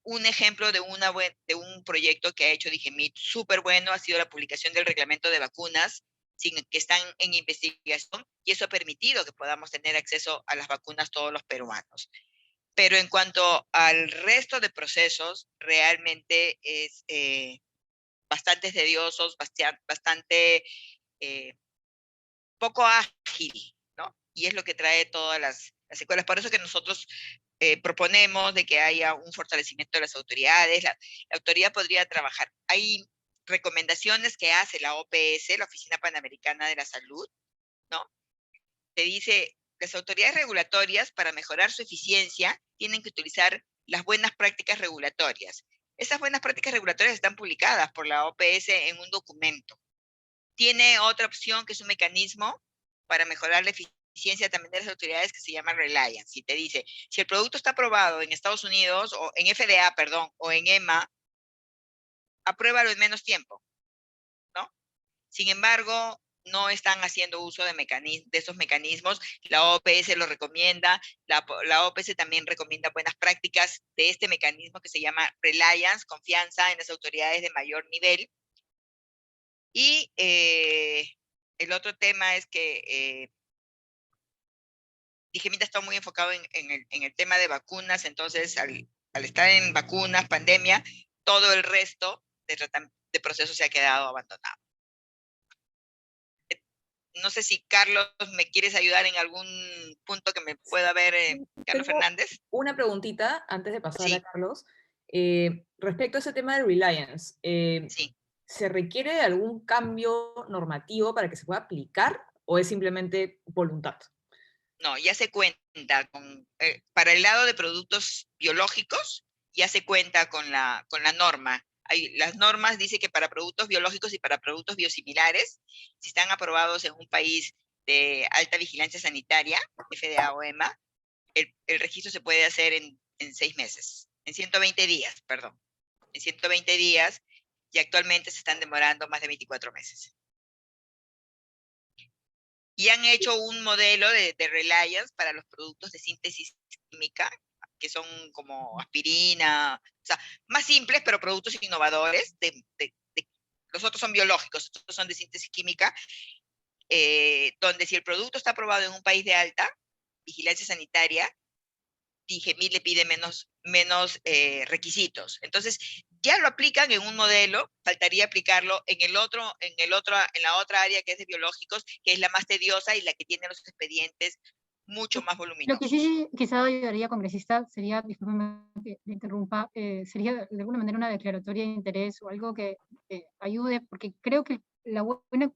Un ejemplo de un proyecto que ha hecho DIGEMIT súper bueno ha sido la publicación del reglamento de vacunas, que están en investigación, y eso ha permitido que podamos tener acceso a las vacunas todos los peruanos. Pero en cuanto al resto de procesos, realmente es bastante tediosos, bastante poco ágil, ¿no? Y es lo que trae todas las secuelas. Por eso que nosotros proponemos de que haya un fortalecimiento de las autoridades. La autoridad podría trabajar. Hay recomendaciones que hace la OPS, la Oficina Panamericana de la Salud, ¿no? Te dice, las autoridades regulatorias, para mejorar su eficiencia, tienen que utilizar las buenas prácticas regulatorias. Esas buenas prácticas regulatorias están publicadas por la OPS en un documento. Tiene otra opción, que es un mecanismo para mejorar la eficiencia también de las autoridades, que se llama Reliance, y te dice, si el producto está aprobado en Estados Unidos, o en FDA, perdón, o en EMA, apruébalo en menos tiempo, ¿no? Sin embargo, no están haciendo uso de esos mecanismos. La OPS lo recomienda, la OPS también recomienda buenas prácticas de este mecanismo que se llama Reliance, confianza en las autoridades de mayor nivel. Y el otro tema es que DIGEMIT está muy enfocado en el tema de vacunas. Entonces al estar en vacunas, pandemia, todo el resto de proceso se ha quedado abandonado. No sé si Carlos, ¿me quieres ayudar en algún punto que me pueda ver, Carlos Tengo Fernández? una preguntita antes de pasar a Sí, Carlos. Respecto a ese tema de Reliance, sí. ¿se requiere algún cambio normativo para que se pueda aplicar o es simplemente voluntad? No, ya se cuenta con, para el lado de productos biológicos, ya se cuenta con la norma. Las normas dicen que para productos biológicos y para productos biosimilares, si están aprobados en un país de alta vigilancia sanitaria, FDA o EMA, el registro se puede hacer en 6 meses, en 120 días, perdón. En 120 días, y actualmente se están demorando más de 24 meses. Y han hecho un modelo de Reliance para los productos de síntesis química, que son como aspirina, o sea, más simples, pero productos innovadores. Los otros son biológicos, estos son de síntesis química, donde si el producto está aprobado en un país de alta vigilancia sanitaria, DIGEMIT le pide menos requisitos. Entonces, ya lo aplican en un modelo, faltaría aplicarlo en la otra área que es de biológicos, que es la más tediosa y la que tiene los expedientes mucho más Lo que voluminosos. sí quizá ayudaría, congresista, sería, discúlpeme que le interrumpa, sería de alguna manera una declaratoria de interés o algo que ayude, porque creo que la buena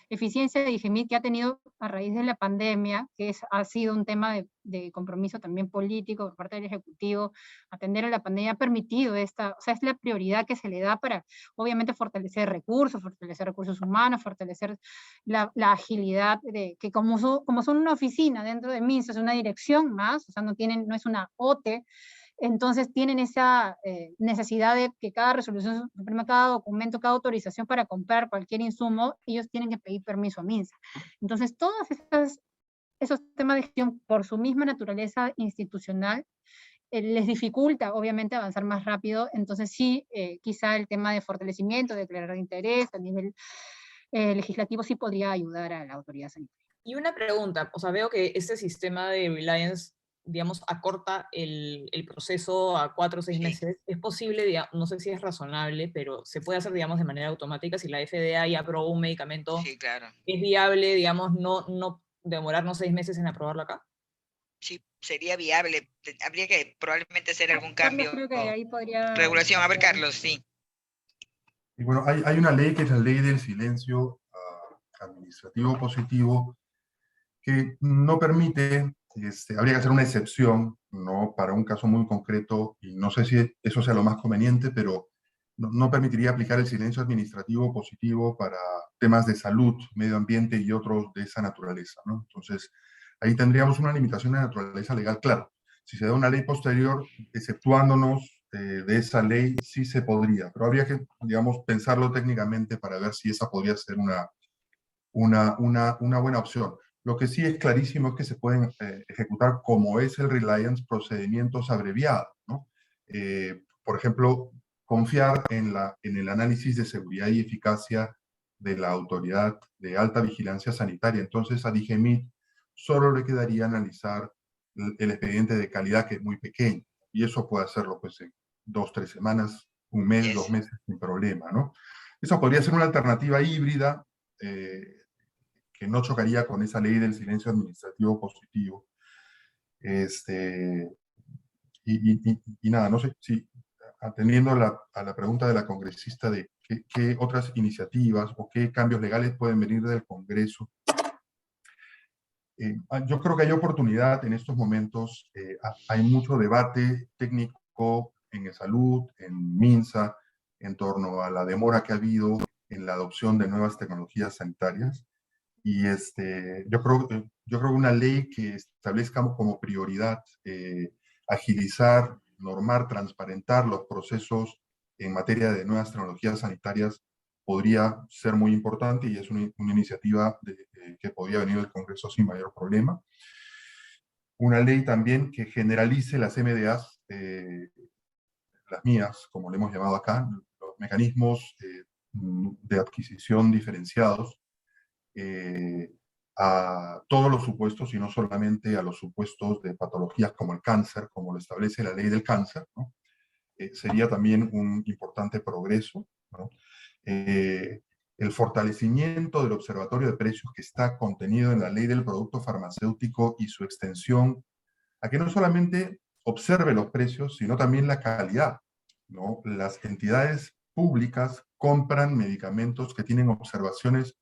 eficiencia de DIGEMIT que ha tenido a raíz de la pandemia, que ha sido un tema de compromiso también político por parte del Ejecutivo, atender a la pandemia ha permitido o sea, es la prioridad que se le da para, obviamente, fortalecer recursos humanos, fortalecer la agilidad, que como son una oficina dentro de MINSA, es una dirección más, o sea, no es una OTE, entonces tienen esa necesidad de que cada resolución suprema, cada documento, cada autorización para comprar cualquier insumo, ellos tienen que pedir permiso a MINSA. Entonces, todos esos temas de gestión, por su misma naturaleza institucional, les dificulta, obviamente, avanzar más rápido. Entonces, sí, quizá el tema de fortalecimiento, de declarar de interés a nivel legislativo, sí podría ayudar a la autoridad sanitaria. Y una pregunta, o sea, veo que este sistema de Reliance, digamos, acorta el proceso a 4 o 6 Sí. meses. Es posible, no sé si es razonable, pero se puede hacer, digamos, de manera automática. Si la FDA ya aprobó un medicamento, Sí, claro. ¿es viable, digamos, no demorarnos 6 meses en aprobarlo acá? Sí, sería viable. Habría que probablemente hacer algún Carlos, cambio. creo que ahí podría... Regulación. A ver, Carlos, sí. Y bueno, hay una ley que es la ley del silencio administrativo positivo que no permite, habría que hacer una excepción, ¿no? Para un caso muy concreto, y no sé si eso sea lo más conveniente, pero no permitiría aplicar el silencio administrativo positivo para temas de salud, medio ambiente y otros de esa naturaleza, ¿no? Entonces, ahí tendríamos una limitación de naturaleza legal, claro. Si se da una ley posterior, exceptuándonos de esa ley, sí se podría, pero habría que, digamos, pensarlo técnicamente para ver si esa podría ser una buena opción. Lo que sí es clarísimo es que se pueden ejecutar, como es el Reliance, procedimientos abreviados, ¿no? Por ejemplo, confiar en el análisis de seguridad y eficacia de la autoridad de alta vigilancia sanitaria. Entonces, a DIGEMIT solo le quedaría analizar el expediente de calidad, que es muy pequeño, y eso puede hacerlo pues, en 2, 3 semanas, un mes, 2 meses, sin problema, ¿no? Esa podría ser una alternativa híbrida, que no chocaría con esa ley del silencio administrativo positivo. Y nada, no sé si, atendiendo a la pregunta de la congresista de qué otras iniciativas o qué cambios legales pueden venir del Congreso, yo creo que hay oportunidad en estos momentos. Hay mucho debate técnico en salud, en MINSA, en torno a la demora que ha habido en la adopción de nuevas tecnologías sanitarias. Y yo creo que una ley que establezca como prioridad agilizar, normar, transparentar los procesos en materia de nuevas tecnologías sanitarias podría ser muy importante, y es una iniciativa que podría venir del Congreso sin mayor problema. Una ley también que generalice las MDAs, las mías, como le hemos llamado acá, los mecanismos de adquisición diferenciados, a todos los supuestos y no solamente a los supuestos de patologías como el cáncer, como lo establece la ley del cáncer, ¿no? Sería también un importante progreso, ¿no? el fortalecimiento del observatorio de precios que está contenido en la ley del producto farmacéutico y su extensión a que no solamente observe los precios, sino también la calidad, ¿no? Las entidades públicas compran medicamentos que tienen observaciones,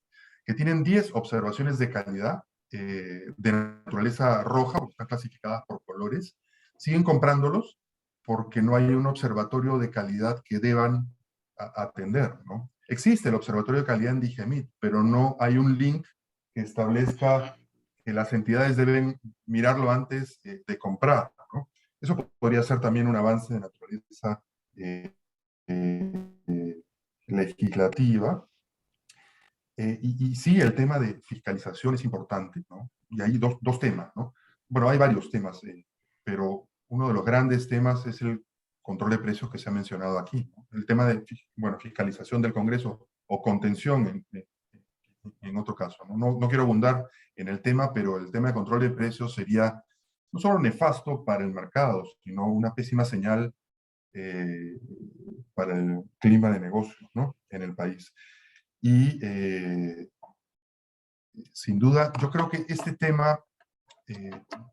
que tienen 10 observaciones de calidad, de naturaleza roja, porque están clasificadas por colores, siguen comprándolos porque no hay un observatorio de calidad que deban atender, ¿no? Existe el observatorio de calidad en Digemit, pero no hay un link que establezca que las entidades deben mirarlo antes de comprar, ¿no? Eso podría ser también un avance de naturaleza legislativa. Y sí, el tema de fiscalización es importante, ¿no? Y hay dos temas, ¿no? Bueno, hay varios temas, pero uno de los grandes temas es el control de precios que se ha mencionado aquí, ¿no? El tema de, bueno, fiscalización del Congreso o contención en otro caso, ¿no? No quiero abundar en el tema, pero el tema de control de precios sería no solo nefasto para el mercado, sino una pésima señal para el clima de negocios, ¿no? En el país. Y sin duda, yo creo que este tema,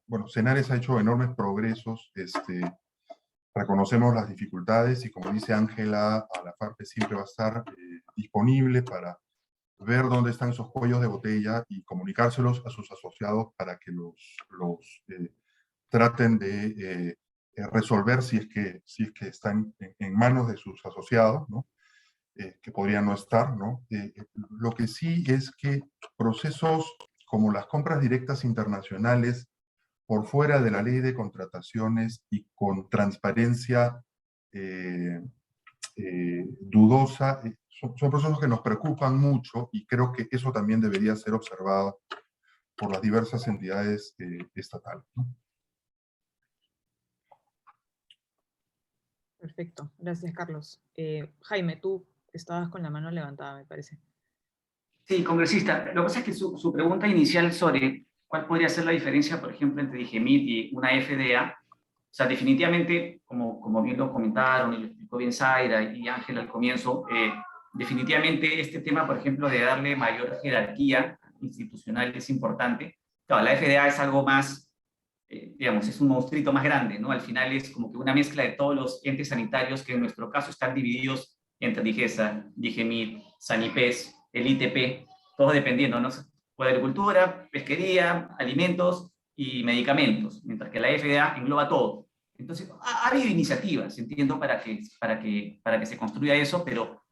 bueno, Senares ha hecho enormes progresos, reconocemos las dificultades y como dice Ángela, a la FARPE siempre va a estar disponible para ver dónde están esos cuellos de botella y comunicárselos a sus asociados para que los traten de resolver si es que están en manos de sus asociados, ¿no? Que podría no estar, ¿no? Lo que sí es que procesos como las compras directas internacionales por fuera de la ley de contrataciones y con transparencia dudosa, son procesos que nos preocupan mucho y creo que eso también debería ser observado por las diversas entidades estatales, ¿no? Perfecto, gracias Carlos. Jaime, tú estabas con la mano levantada, me parece. Sí, congresista, lo que pasa es que su pregunta inicial sobre cuál podría ser la diferencia, por ejemplo, entre Digemit y una FDA, o sea, definitivamente, como bien lo comentaron y lo explicó bien Zaira y Ángel al comienzo, definitivamente este tema, por ejemplo, de darle mayor jerarquía institucional es importante. Claro, la FDA es algo más, digamos, es un monstruito más grande, ¿no? Al final es como que una mezcla de todos los entes sanitarios que en nuestro caso están divididos entre Digesa, Digemit, Sanipes, el ITP, todos dependiendo, ¿no? Agricultura, pesquería, alimentos y medicamentos, mientras que la FDA engloba todo. Entonces, ha habido iniciativas, entiendo, para que se construya eso, pero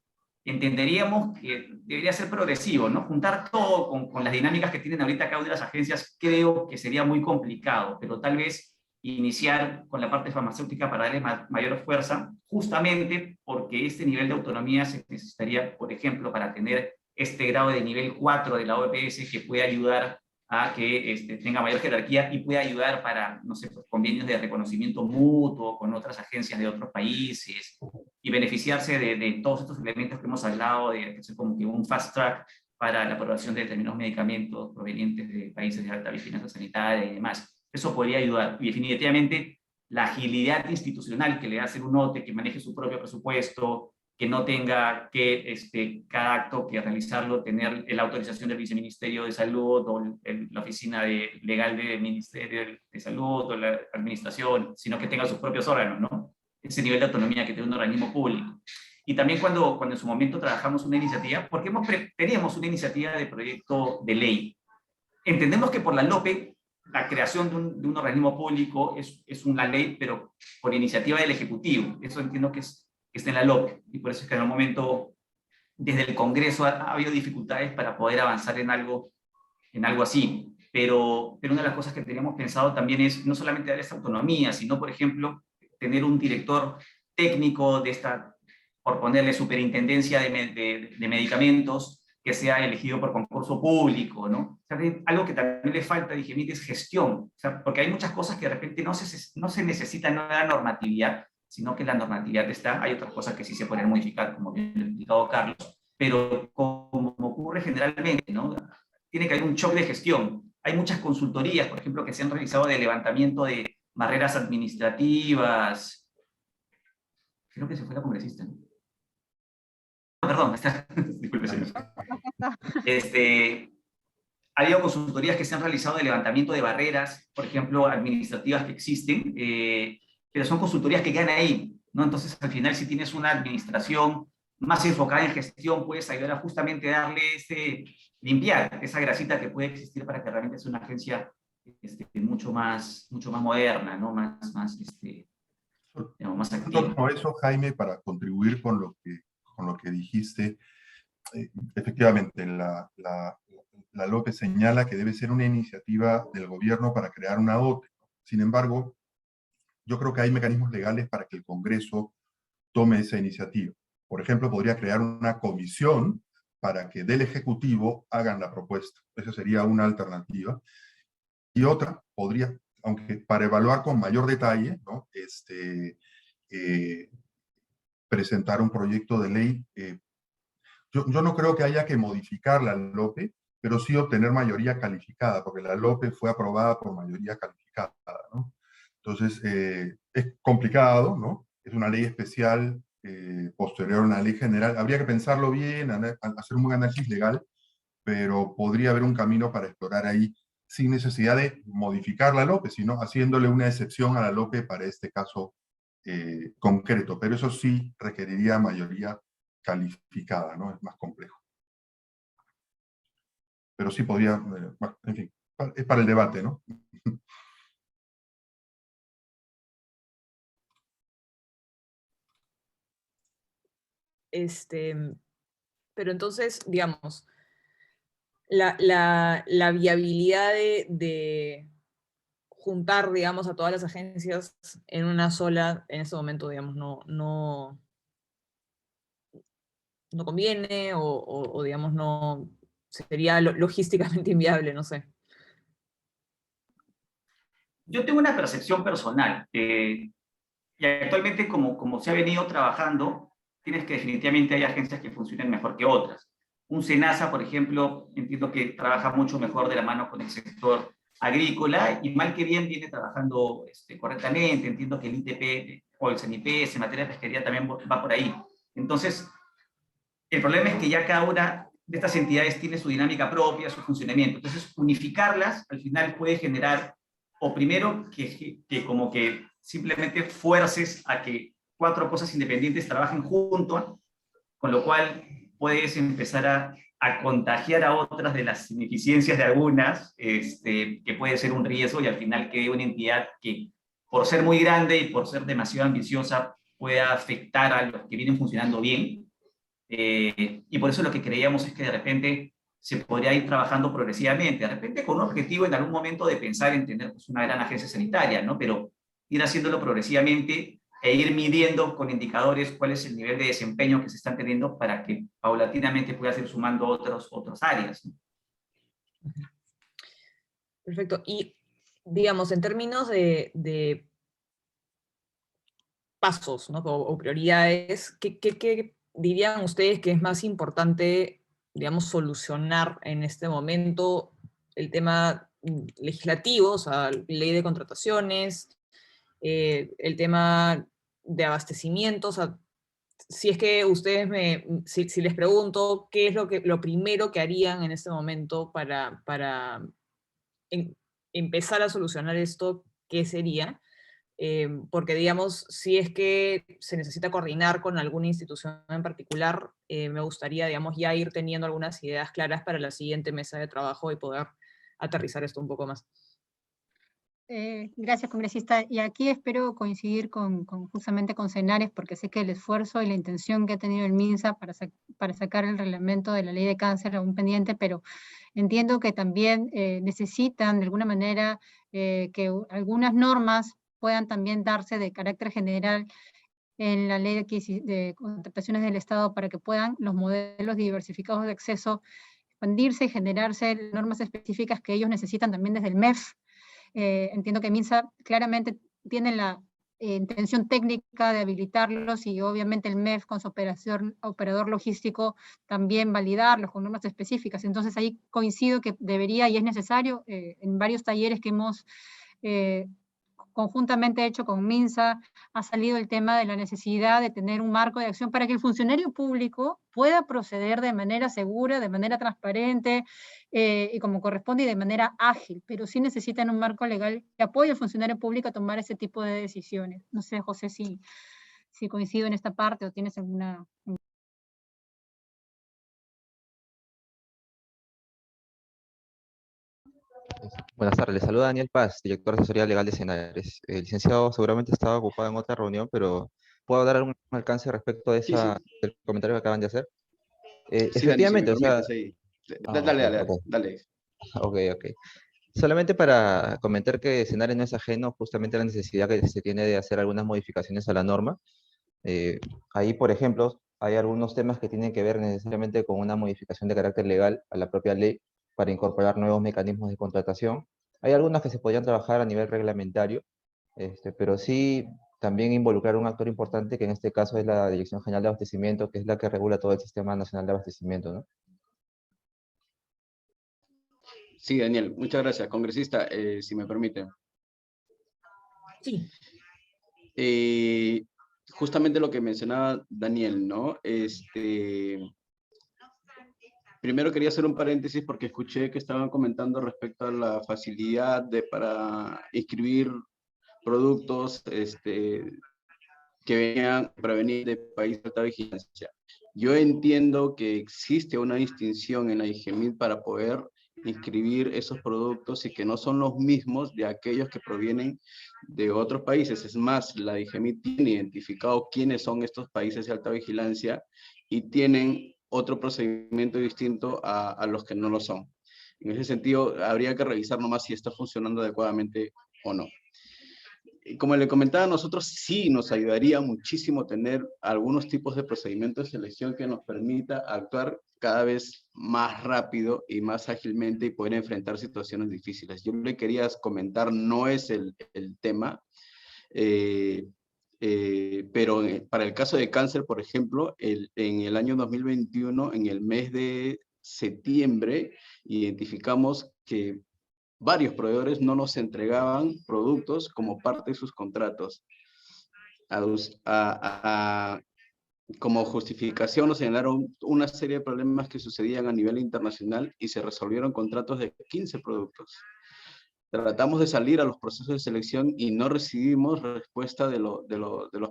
entenderíamos que debería ser progresivo, ¿no? Juntar todo con las dinámicas que tienen ahorita cada una de las agencias, creo que sería muy complicado, pero tal vez iniciar con la parte farmacéutica para darle mayor fuerza, justamente porque este nivel de autonomía se necesitaría, por ejemplo, para tener este grado de nivel 4 de la OPS que puede ayudar a que tenga mayor jerarquía y puede ayudar para, no sé, pues, convenios de reconocimiento mutuo con otras agencias de otros países y beneficiarse de todos estos elementos que hemos hablado, de hacer como que un fast track para la aprobación de determinados medicamentos provenientes de países de alta vigilancia sanitaria y demás. Eso podría ayudar. Y definitivamente la agilidad institucional que le hace un OTE, que maneje su propio presupuesto, que no tenga que cada acto que realizarlo tener la autorización del Viceministerio de Salud o la oficina legal del Ministerio de Salud o la administración, sino que tenga sus propios órganos, ¿no? Ese nivel de autonomía que tiene un organismo público. Y también cuando en su momento trabajamos una iniciativa, porque teníamos una iniciativa de proyecto de ley. Entendemos que por la LOPE, la creación de un organismo público es una ley, pero por iniciativa del Ejecutivo. Eso entiendo que está en la LOPE, y por eso es que en un momento, desde el Congreso, ha habido dificultades para poder avanzar en algo así. Pero una de las cosas que teníamos pensado también es no solamente dar esta autonomía, sino, por ejemplo, tener un director técnico de esta, por ponerle superintendencia de medicamentos, que sea elegido por concurso público, ¿no? O sea, algo que también le falta a Digemit es gestión, o sea, porque hay muchas cosas que de repente no se necesita nueva normatividad, sino que la normatividad está, hay otras cosas que sí se pueden modificar, como bien lo ha explicado Carlos, pero como ocurre generalmente, ¿no? Tiene que haber un shock de gestión. Hay muchas consultorías, por ejemplo, que se han realizado de levantamiento de barreras administrativas. Creo que se fue la congresista, ¿no? perdón, disculpe, señor. Ha habido consultorías que se han realizado de levantamiento de barreras, por ejemplo, administrativas que existen, pero son consultorías que quedan ahí, ¿no? Entonces, al final, si tienes una administración más enfocada en gestión, puedes ayudar a justamente darle limpiar esa grasita que puede existir para que realmente sea una agencia mucho más moderna, ¿no? Más activa. Por eso, Jaime, para contribuir con lo que dijiste, efectivamente, la LOPE señala que debe ser una iniciativa del gobierno para crear una OTE. Sin embargo, yo creo que hay mecanismos legales para que el Congreso tome esa iniciativa. Por ejemplo, podría crear una comisión para que del Ejecutivo hagan la propuesta. Esa sería una alternativa. Y otra podría, aunque para evaluar con mayor detalle, ¿no? Presentar un proyecto de ley. Yo no creo que haya que modificar la LOPE, pero sí obtener mayoría calificada, porque la LOPE fue aprobada por mayoría calificada, ¿no? Entonces, es complicado, ¿no? Es una ley especial posterior a una ley general. Habría que pensarlo bien, hacer un buen análisis legal, pero podría haber un camino para explorar ahí sin necesidad de modificar la LOPE, sino haciéndole una excepción a la LOPE para este caso concreto. Pero eso sí requeriría mayoría calificada, ¿no? Es más complejo. Pero sí podría, bueno, en fin, es para el debate, ¿no? Pero entonces, digamos, la viabilidad de juntar, digamos, a todas las agencias en una sola, en este momento, digamos, no conviene, o digamos, no sería logísticamente inviable, no sé. Yo tengo una percepción personal, y actualmente como se ha venido trabajando, tienes que definitivamente hay agencias que funcionan mejor que otras. Un SENASA, por ejemplo, entiendo que trabaja mucho mejor de la mano con el sector agrícola, y mal que bien viene trabajando correctamente. Entiendo que el ITP o el CENIPES en materia de pesquería también va por ahí. Entonces, el problema es que ya cada una de estas entidades tiene su dinámica propia, su funcionamiento. Entonces, unificarlas al final puede generar, o primero, que como que simplemente fuerces a que 4 cosas independientes trabajen juntos, con lo cual puedes empezar a contagiar a otras de las ineficiencias de algunas, que puede ser un riesgo, y al final quede una entidad que, por ser muy grande y por ser demasiado ambiciosa, pueda afectar a los que vienen funcionando bien. Y por eso lo que creíamos es que de repente se podría ir trabajando progresivamente, de repente con un objetivo en algún momento de pensar en tener pues, una gran agencia sanitaria, ¿no? Pero ir haciéndolo progresivamente e ir midiendo con indicadores cuál es el nivel de desempeño que se están teniendo para que paulatinamente puedas ir sumando otras áreas, ¿no? Perfecto. Y, digamos, en términos de pasos, ¿no? o prioridades, ¿qué dirían ustedes que es más importante, digamos, solucionar en este momento? El tema legislativo, o sea, ley de contrataciones, el tema de abastecimiento, o sea, si es que ustedes si les pregunto qué es lo primero que harían en este momento para empezar a solucionar esto, ¿qué sería? Porque, digamos, si es que se necesita coordinar con alguna institución en particular, me gustaría, digamos, ya ir teniendo algunas ideas claras para la siguiente mesa de trabajo y poder aterrizar esto un poco más. Gracias, congresista. Y aquí espero coincidir justamente con Cenares, porque sé que el esfuerzo y la intención que ha tenido el MINSA para sacar el reglamento de la ley de cáncer aún pendiente, pero entiendo que también necesitan de alguna manera que algunas normas puedan también darse de carácter general en la ley de contrataciones del Estado, para que puedan los modelos diversificados de acceso expandirse y generarse normas específicas que ellos necesitan también desde el MEF. Entiendo que MINSA claramente tiene la intención técnica de habilitarlos, y obviamente el MEF con su operador logístico también validarlos con normas específicas. Entonces ahí coincido que debería y es necesario, en varios talleres que hemos conjuntamente hecho con MINSA, ha salido el tema de la necesidad de tener un marco de acción para que el funcionario público pueda proceder de manera segura, de manera transparente, y como corresponde y de manera ágil, pero sí necesitan un marco legal que apoye al funcionario público a tomar ese tipo de decisiones. No sé, José, si coincido en esta parte o tienes alguna... Buenas tardes, les saluda Daniel Paz, director de asesoría legal de Senares. El licenciado seguramente estaba ocupado en otra reunión, pero ¿puedo dar algún alcance respecto de Sí, sí. del comentario que acaban de hacer? Sí, Dani, si me Efectivamente, o sea, permites ahí. ok, ok, Dale. ok. Solamente para comentar que Senares no es ajeno justamente a la necesidad que se tiene de hacer algunas modificaciones a la norma. Ahí, por ejemplo, hay algunos temas que tienen que ver necesariamente con una modificación de carácter legal a la propia ley para incorporar nuevos mecanismos de contratación. Hay algunas que se podrían trabajar a nivel reglamentario, pero sí también involucrar un actor importante, que en este caso es la Dirección General de Abastecimiento, que es la que regula todo el Sistema Nacional de Abastecimiento, ¿no? Sí, Daniel, muchas gracias. Congresista, si me permite. Sí. Justamente lo que mencionaba Daniel, ¿no? Primero quería hacer un paréntesis porque escuché que estaban comentando respecto a la facilidad para inscribir productos que vengan para venir de países de alta vigilancia. Yo entiendo que existe una distinción en la IGEMID para poder inscribir esos productos y que no son los mismos de aquellos que provienen de otros países. Es más, la IGEMID tiene identificado quiénes son estos países de alta vigilancia y tienen otro procedimiento distinto a los que no lo son. En ese sentido, habría que revisar nomás si está funcionando adecuadamente o no. Como le comentaba, a nosotros sí nos ayudaría muchísimo tener algunos tipos de procedimientos de selección que nos permita actuar cada vez más rápido y más ágilmente y poder enfrentar situaciones difíciles. Yo le quería comentar, no es el tema, pero para el caso de cáncer, por ejemplo, en el año 2021, en el mes de septiembre, identificamos que varios proveedores no nos entregaban productos como parte de sus contratos. Como justificación nos señalaron una serie de problemas que sucedían a nivel internacional y se resolvieron contratos de 15 productos. Tratamos de salir a los procesos de selección y no recibimos respuesta de los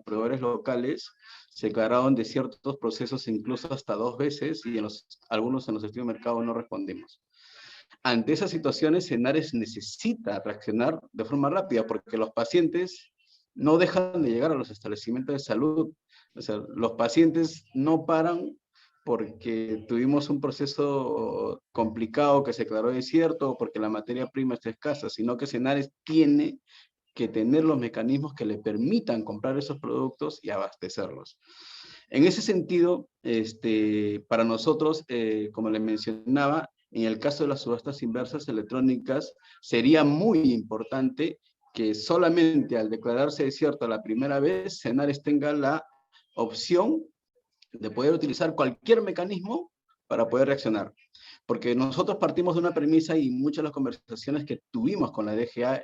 proveedores locales. Se declararon de ciertos procesos incluso hasta 2 veces y algunos en los estudios de mercado no respondimos. Ante esas situaciones, Senares necesita reaccionar de forma rápida porque los pacientes no dejan de llegar a los establecimientos de salud. O sea, los pacientes no paran porque tuvimos un proceso complicado que se declaró desierto o porque la materia prima está escasa, sino que Senares tiene que tener los mecanismos que le permitan comprar esos productos y abastecerlos. En ese sentido, para nosotros, como les mencionaba, en el caso de las subastas inversas electrónicas, sería muy importante que solamente al declararse desierto la primera vez, Senares tenga la opción de poder utilizar cualquier mecanismo para poder reaccionar. Porque nosotros partimos de una premisa y muchas de las conversaciones que tuvimos con la DGA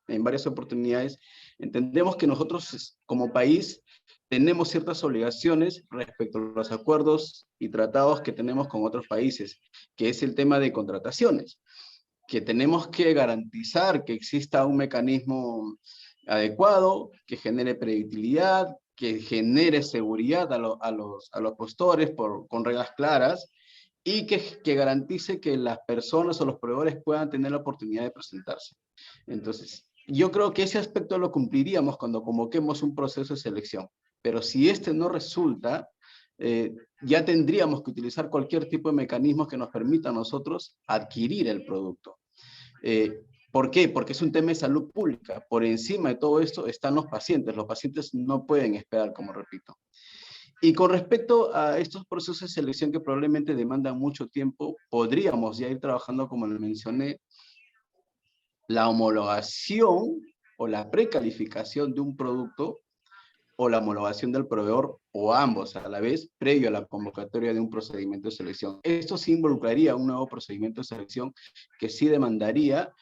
en varias oportunidades, entendemos que nosotros como país tenemos ciertas obligaciones respecto a los acuerdos y tratados que tenemos con otros países, que es el tema de contrataciones, que tenemos que garantizar que exista un mecanismo adecuado, que genere predictibilidad, que genere seguridad a los postores con reglas claras y que garantice que las personas o los proveedores puedan tener la oportunidad de presentarse. Entonces, yo creo que ese aspecto lo cumpliríamos cuando convoquemos un proceso de selección. Pero si este no resulta, ya tendríamos que utilizar cualquier tipo de mecanismo que nos permita a nosotros adquirir el producto. ¿Por qué? Porque es un tema de salud pública. Por encima de todo esto están los pacientes. Los pacientes no pueden esperar, como repito. Y con respecto a estos procesos de selección que probablemente demandan mucho tiempo, podríamos ya ir trabajando, como le mencioné, la homologación o la precalificación de un producto o la homologación del proveedor o ambos a la vez previo a la convocatoria de un procedimiento de selección. Esto sí involucraría un nuevo procedimiento de selección que sí demandaría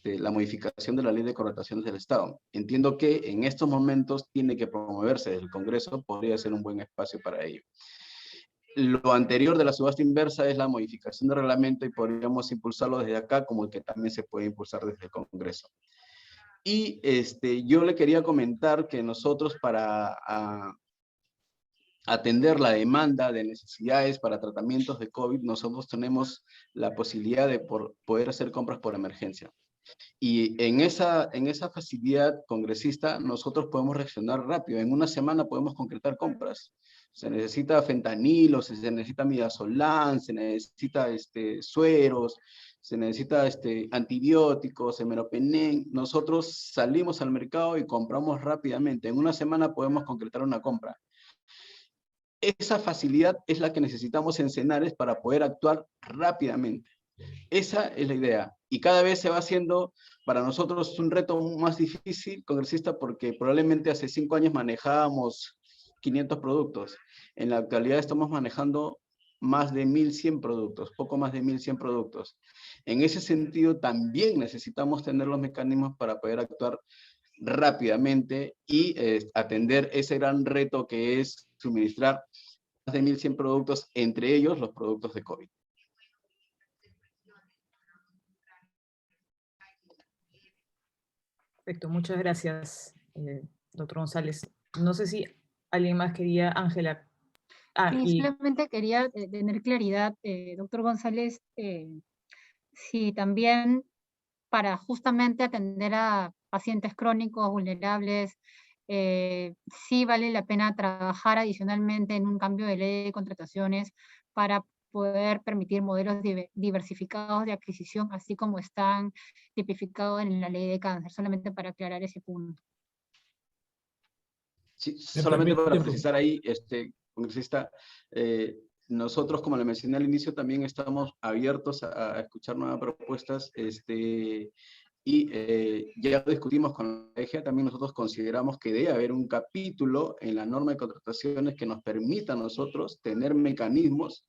la modificación de la ley de contrataciones del Estado. Entiendo que en estos momentos tiene que promoverse desde el Congreso, podría ser un buen espacio para ello. Lo anterior de la subasta inversa es la modificación del reglamento y podríamos impulsarlo desde acá, como el que también se puede impulsar desde el Congreso. Y yo le quería comentar que nosotros para atender la demanda de necesidades para tratamientos de COVID, nosotros tenemos la posibilidad de poder hacer compras por emergencia. Y en esa facilidad congresista, nosotros podemos reaccionar rápido. En una semana podemos concretar compras. Se necesita fentanilo, se necesita midazolam, se necesita sueros, se necesita antibióticos, hemeropenem. Nosotros salimos al mercado y compramos rápidamente. En una semana podemos concretar una compra. Esa facilidad es la que necesitamos en Cenares para poder actuar rápidamente. Esa es la idea. Y cada vez se va haciendo para nosotros un reto más difícil, congresista, porque probablemente hace 5 años manejábamos 500 productos. En la actualidad estamos manejando más de 1.100 productos, poco más de 1.100 productos. En ese sentido, también necesitamos tener los mecanismos para poder actuar rápidamente y atender ese gran reto que es suministrar más de 1.100 productos, entre ellos los productos de COVID. Perfecto, muchas gracias, doctor González. No sé si alguien más quería, Ángela. Sí, solamente quería tener claridad, doctor González, si también para justamente atender a pacientes crónicos, vulnerables, sí vale la pena trabajar adicionalmente en un cambio de ley de contrataciones para poder permitir modelos diversificados de adquisición, así como están tipificados en la ley de cáncer, solamente para aclarar ese punto. Sí, solamente para precisar ahí, congresista, nosotros, como le mencioné al inicio, también estamos abiertos a escuchar nuevas propuestas, y ya lo discutimos con la EGEA, también nosotros consideramos que debe haber un capítulo en la norma de contrataciones que nos permita a nosotros tener mecanismos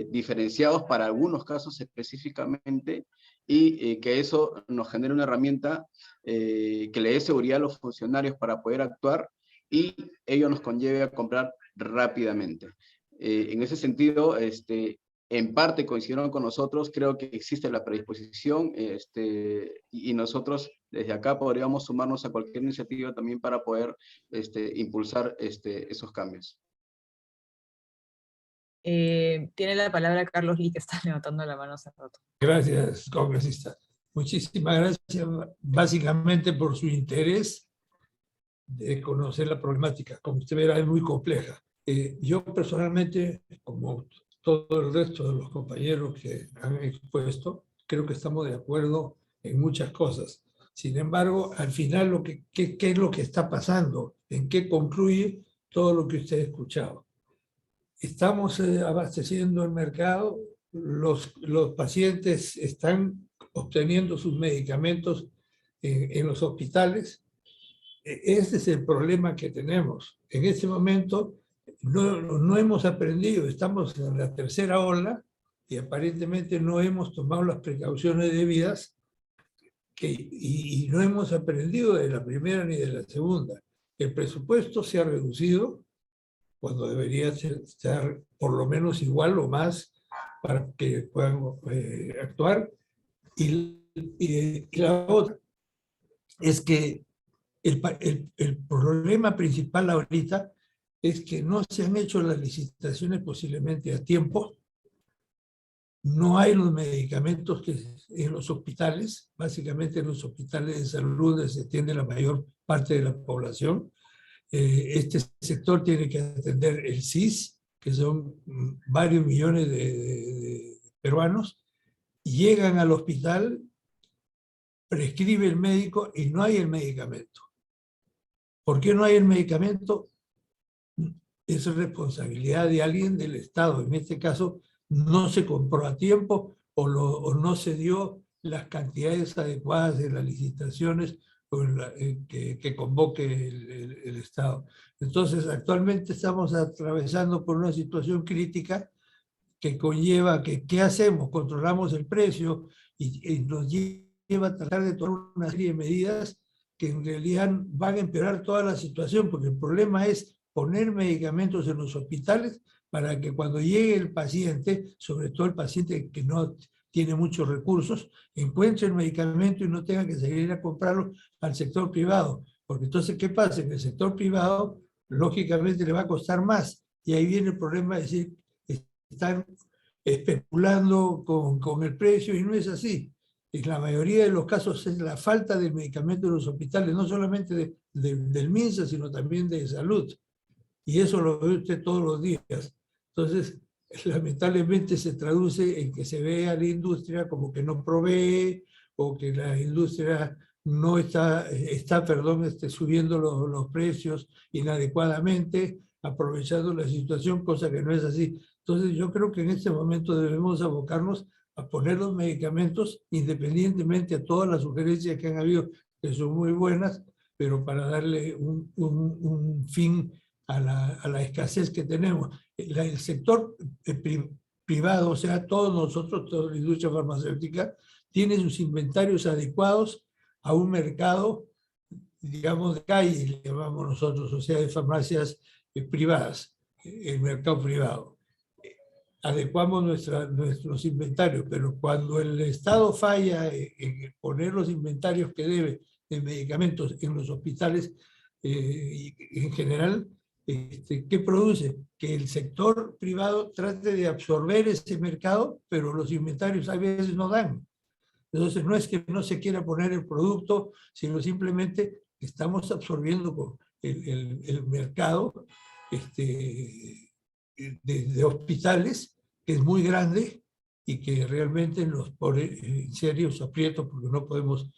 diferenciados para algunos casos específicamente, y que eso nos genere una herramienta que le dé seguridad a los funcionarios para poder actuar, y ello nos conlleve a comprar rápidamente. En ese sentido, en parte coincidieron con nosotros, creo que existe la predisposición, y nosotros desde acá podríamos sumarnos a cualquier iniciativa también para poder impulsar esos cambios. Tiene la palabra Carlos Lee, que está levantando la mano hace rato. Gracias, congresista. Muchísimas gracias, básicamente por su interés de conocer la problemática. Como usted verá, es muy compleja. Yo personalmente, como todo el resto de los compañeros que han expuesto, creo que estamos de acuerdo en muchas cosas. Sin embargo, al final, ¿qué es lo que está pasando? ¿En qué concluye todo lo que usted ha escuchado? Estamos abasteciendo el mercado, los pacientes están obteniendo sus medicamentos en los hospitales. Ese es el problema que tenemos. En este momento no hemos aprendido, estamos en la tercera ola y aparentemente no hemos tomado las precauciones debidas y no hemos aprendido de la primera ni de la segunda. El presupuesto se ha reducido cuando debería estar por lo menos igual o más para que puedan actuar. Y la otra es que el problema principal ahorita es que no se han hecho las licitaciones posiblemente a tiempo, no hay los medicamentos en los hospitales, básicamente en los hospitales de salud donde se atiende la mayor parte de la población. Este sector tiene que atender el CIS, que son varios millones de peruanos, llegan al hospital, prescribe el médico y no hay el medicamento. ¿Por qué no hay el medicamento? Es responsabilidad de alguien del Estado. En este caso, no se compró a tiempo o no se dio las cantidades adecuadas de las licitaciones que convoque el Estado. Entonces, actualmente estamos atravesando por una situación crítica que conlleva que, ¿qué hacemos? Controlamos el precio y nos lleva a tratar de tomar una serie de medidas que en realidad van a empeorar toda la situación, porque el problema es poner medicamentos en los hospitales para que cuando llegue el paciente, sobre todo el paciente que no tiene muchos recursos, encuentre el medicamento y no tenga que salir a comprarlo al sector privado. Porque entonces, ¿qué pasa? En el sector privado, lógicamente le va a costar más. Y ahí viene el problema de decir, están especulando con el precio, y no es así. En la mayoría de los casos es la falta de medicamentos en los hospitales, no solamente del MINSA, sino también de salud. Y eso lo ve usted todos los días. Entonces, lamentablemente se traduce en que se ve a la industria como que no provee, o que la industria no está subiendo los precios inadecuadamente, aprovechando la situación, cosa que no es así. Entonces yo creo que en este momento debemos abocarnos a poner los medicamentos, independientemente a todas las sugerencias que han habido, que son muy buenas, pero para darle un fin a la escasez que tenemos. El sector privado, o sea, todos nosotros, toda la industria farmacéutica, tiene sus inventarios adecuados a un mercado, digamos, de calle, le llamamos nosotros, o sea, de farmacias privadas, el mercado privado. Adecuamos nuestros inventarios, pero cuando el Estado falla en poner los inventarios que debe de medicamentos en los hospitales en general, ¿qué produce? Que el sector privado trate de absorber ese mercado, pero los inventarios a veces no dan. Entonces no es que no se quiera poner el producto, sino simplemente estamos absorbiendo el mercado de hospitales, que es muy grande y que realmente nos pone en serios aprietos porque no podemos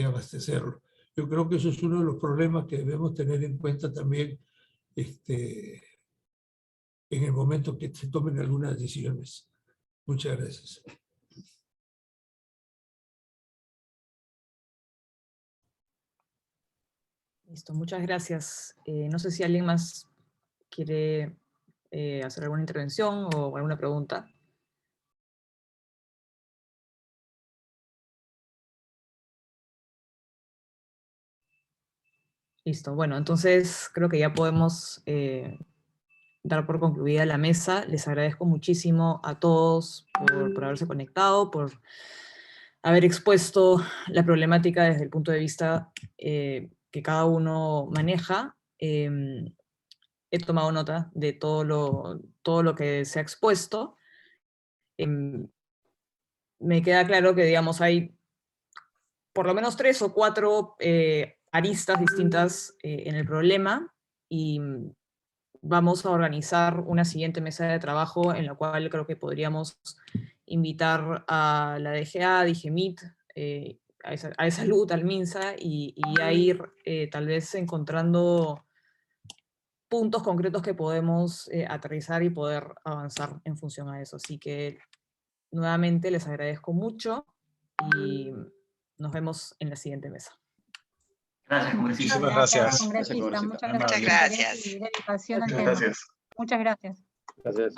abastecerlo. Yo creo que eso es uno de los problemas que debemos tener en cuenta también en el momento que se tomen algunas decisiones. Muchas gracias. Listo, muchas gracias. No sé si alguien más quiere hacer alguna intervención o alguna pregunta. Listo, bueno, entonces creo que ya podemos dar por concluida la mesa. Les agradezco muchísimo a todos por haberse conectado, por haber expuesto la problemática desde el punto de vista que cada uno maneja. He tomado nota de todo lo que se ha expuesto. Me queda claro que, digamos, hay por lo menos 3 o 4 aristas distintas en el problema, y vamos a organizar una siguiente mesa de trabajo en la cual creo que podríamos invitar a la DGA, DGMIT, a Salud, al MINSA, y a ir tal vez encontrando puntos concretos que podemos aterrizar y poder avanzar en función a eso. Así que nuevamente les agradezco mucho y nos vemos en la siguiente mesa. Gracias, congresista. Muchas gracias, congresista. Muchas gracias. Muchas gracias. Y dedicación al tema. Gracias. Muchas gracias. Gracias.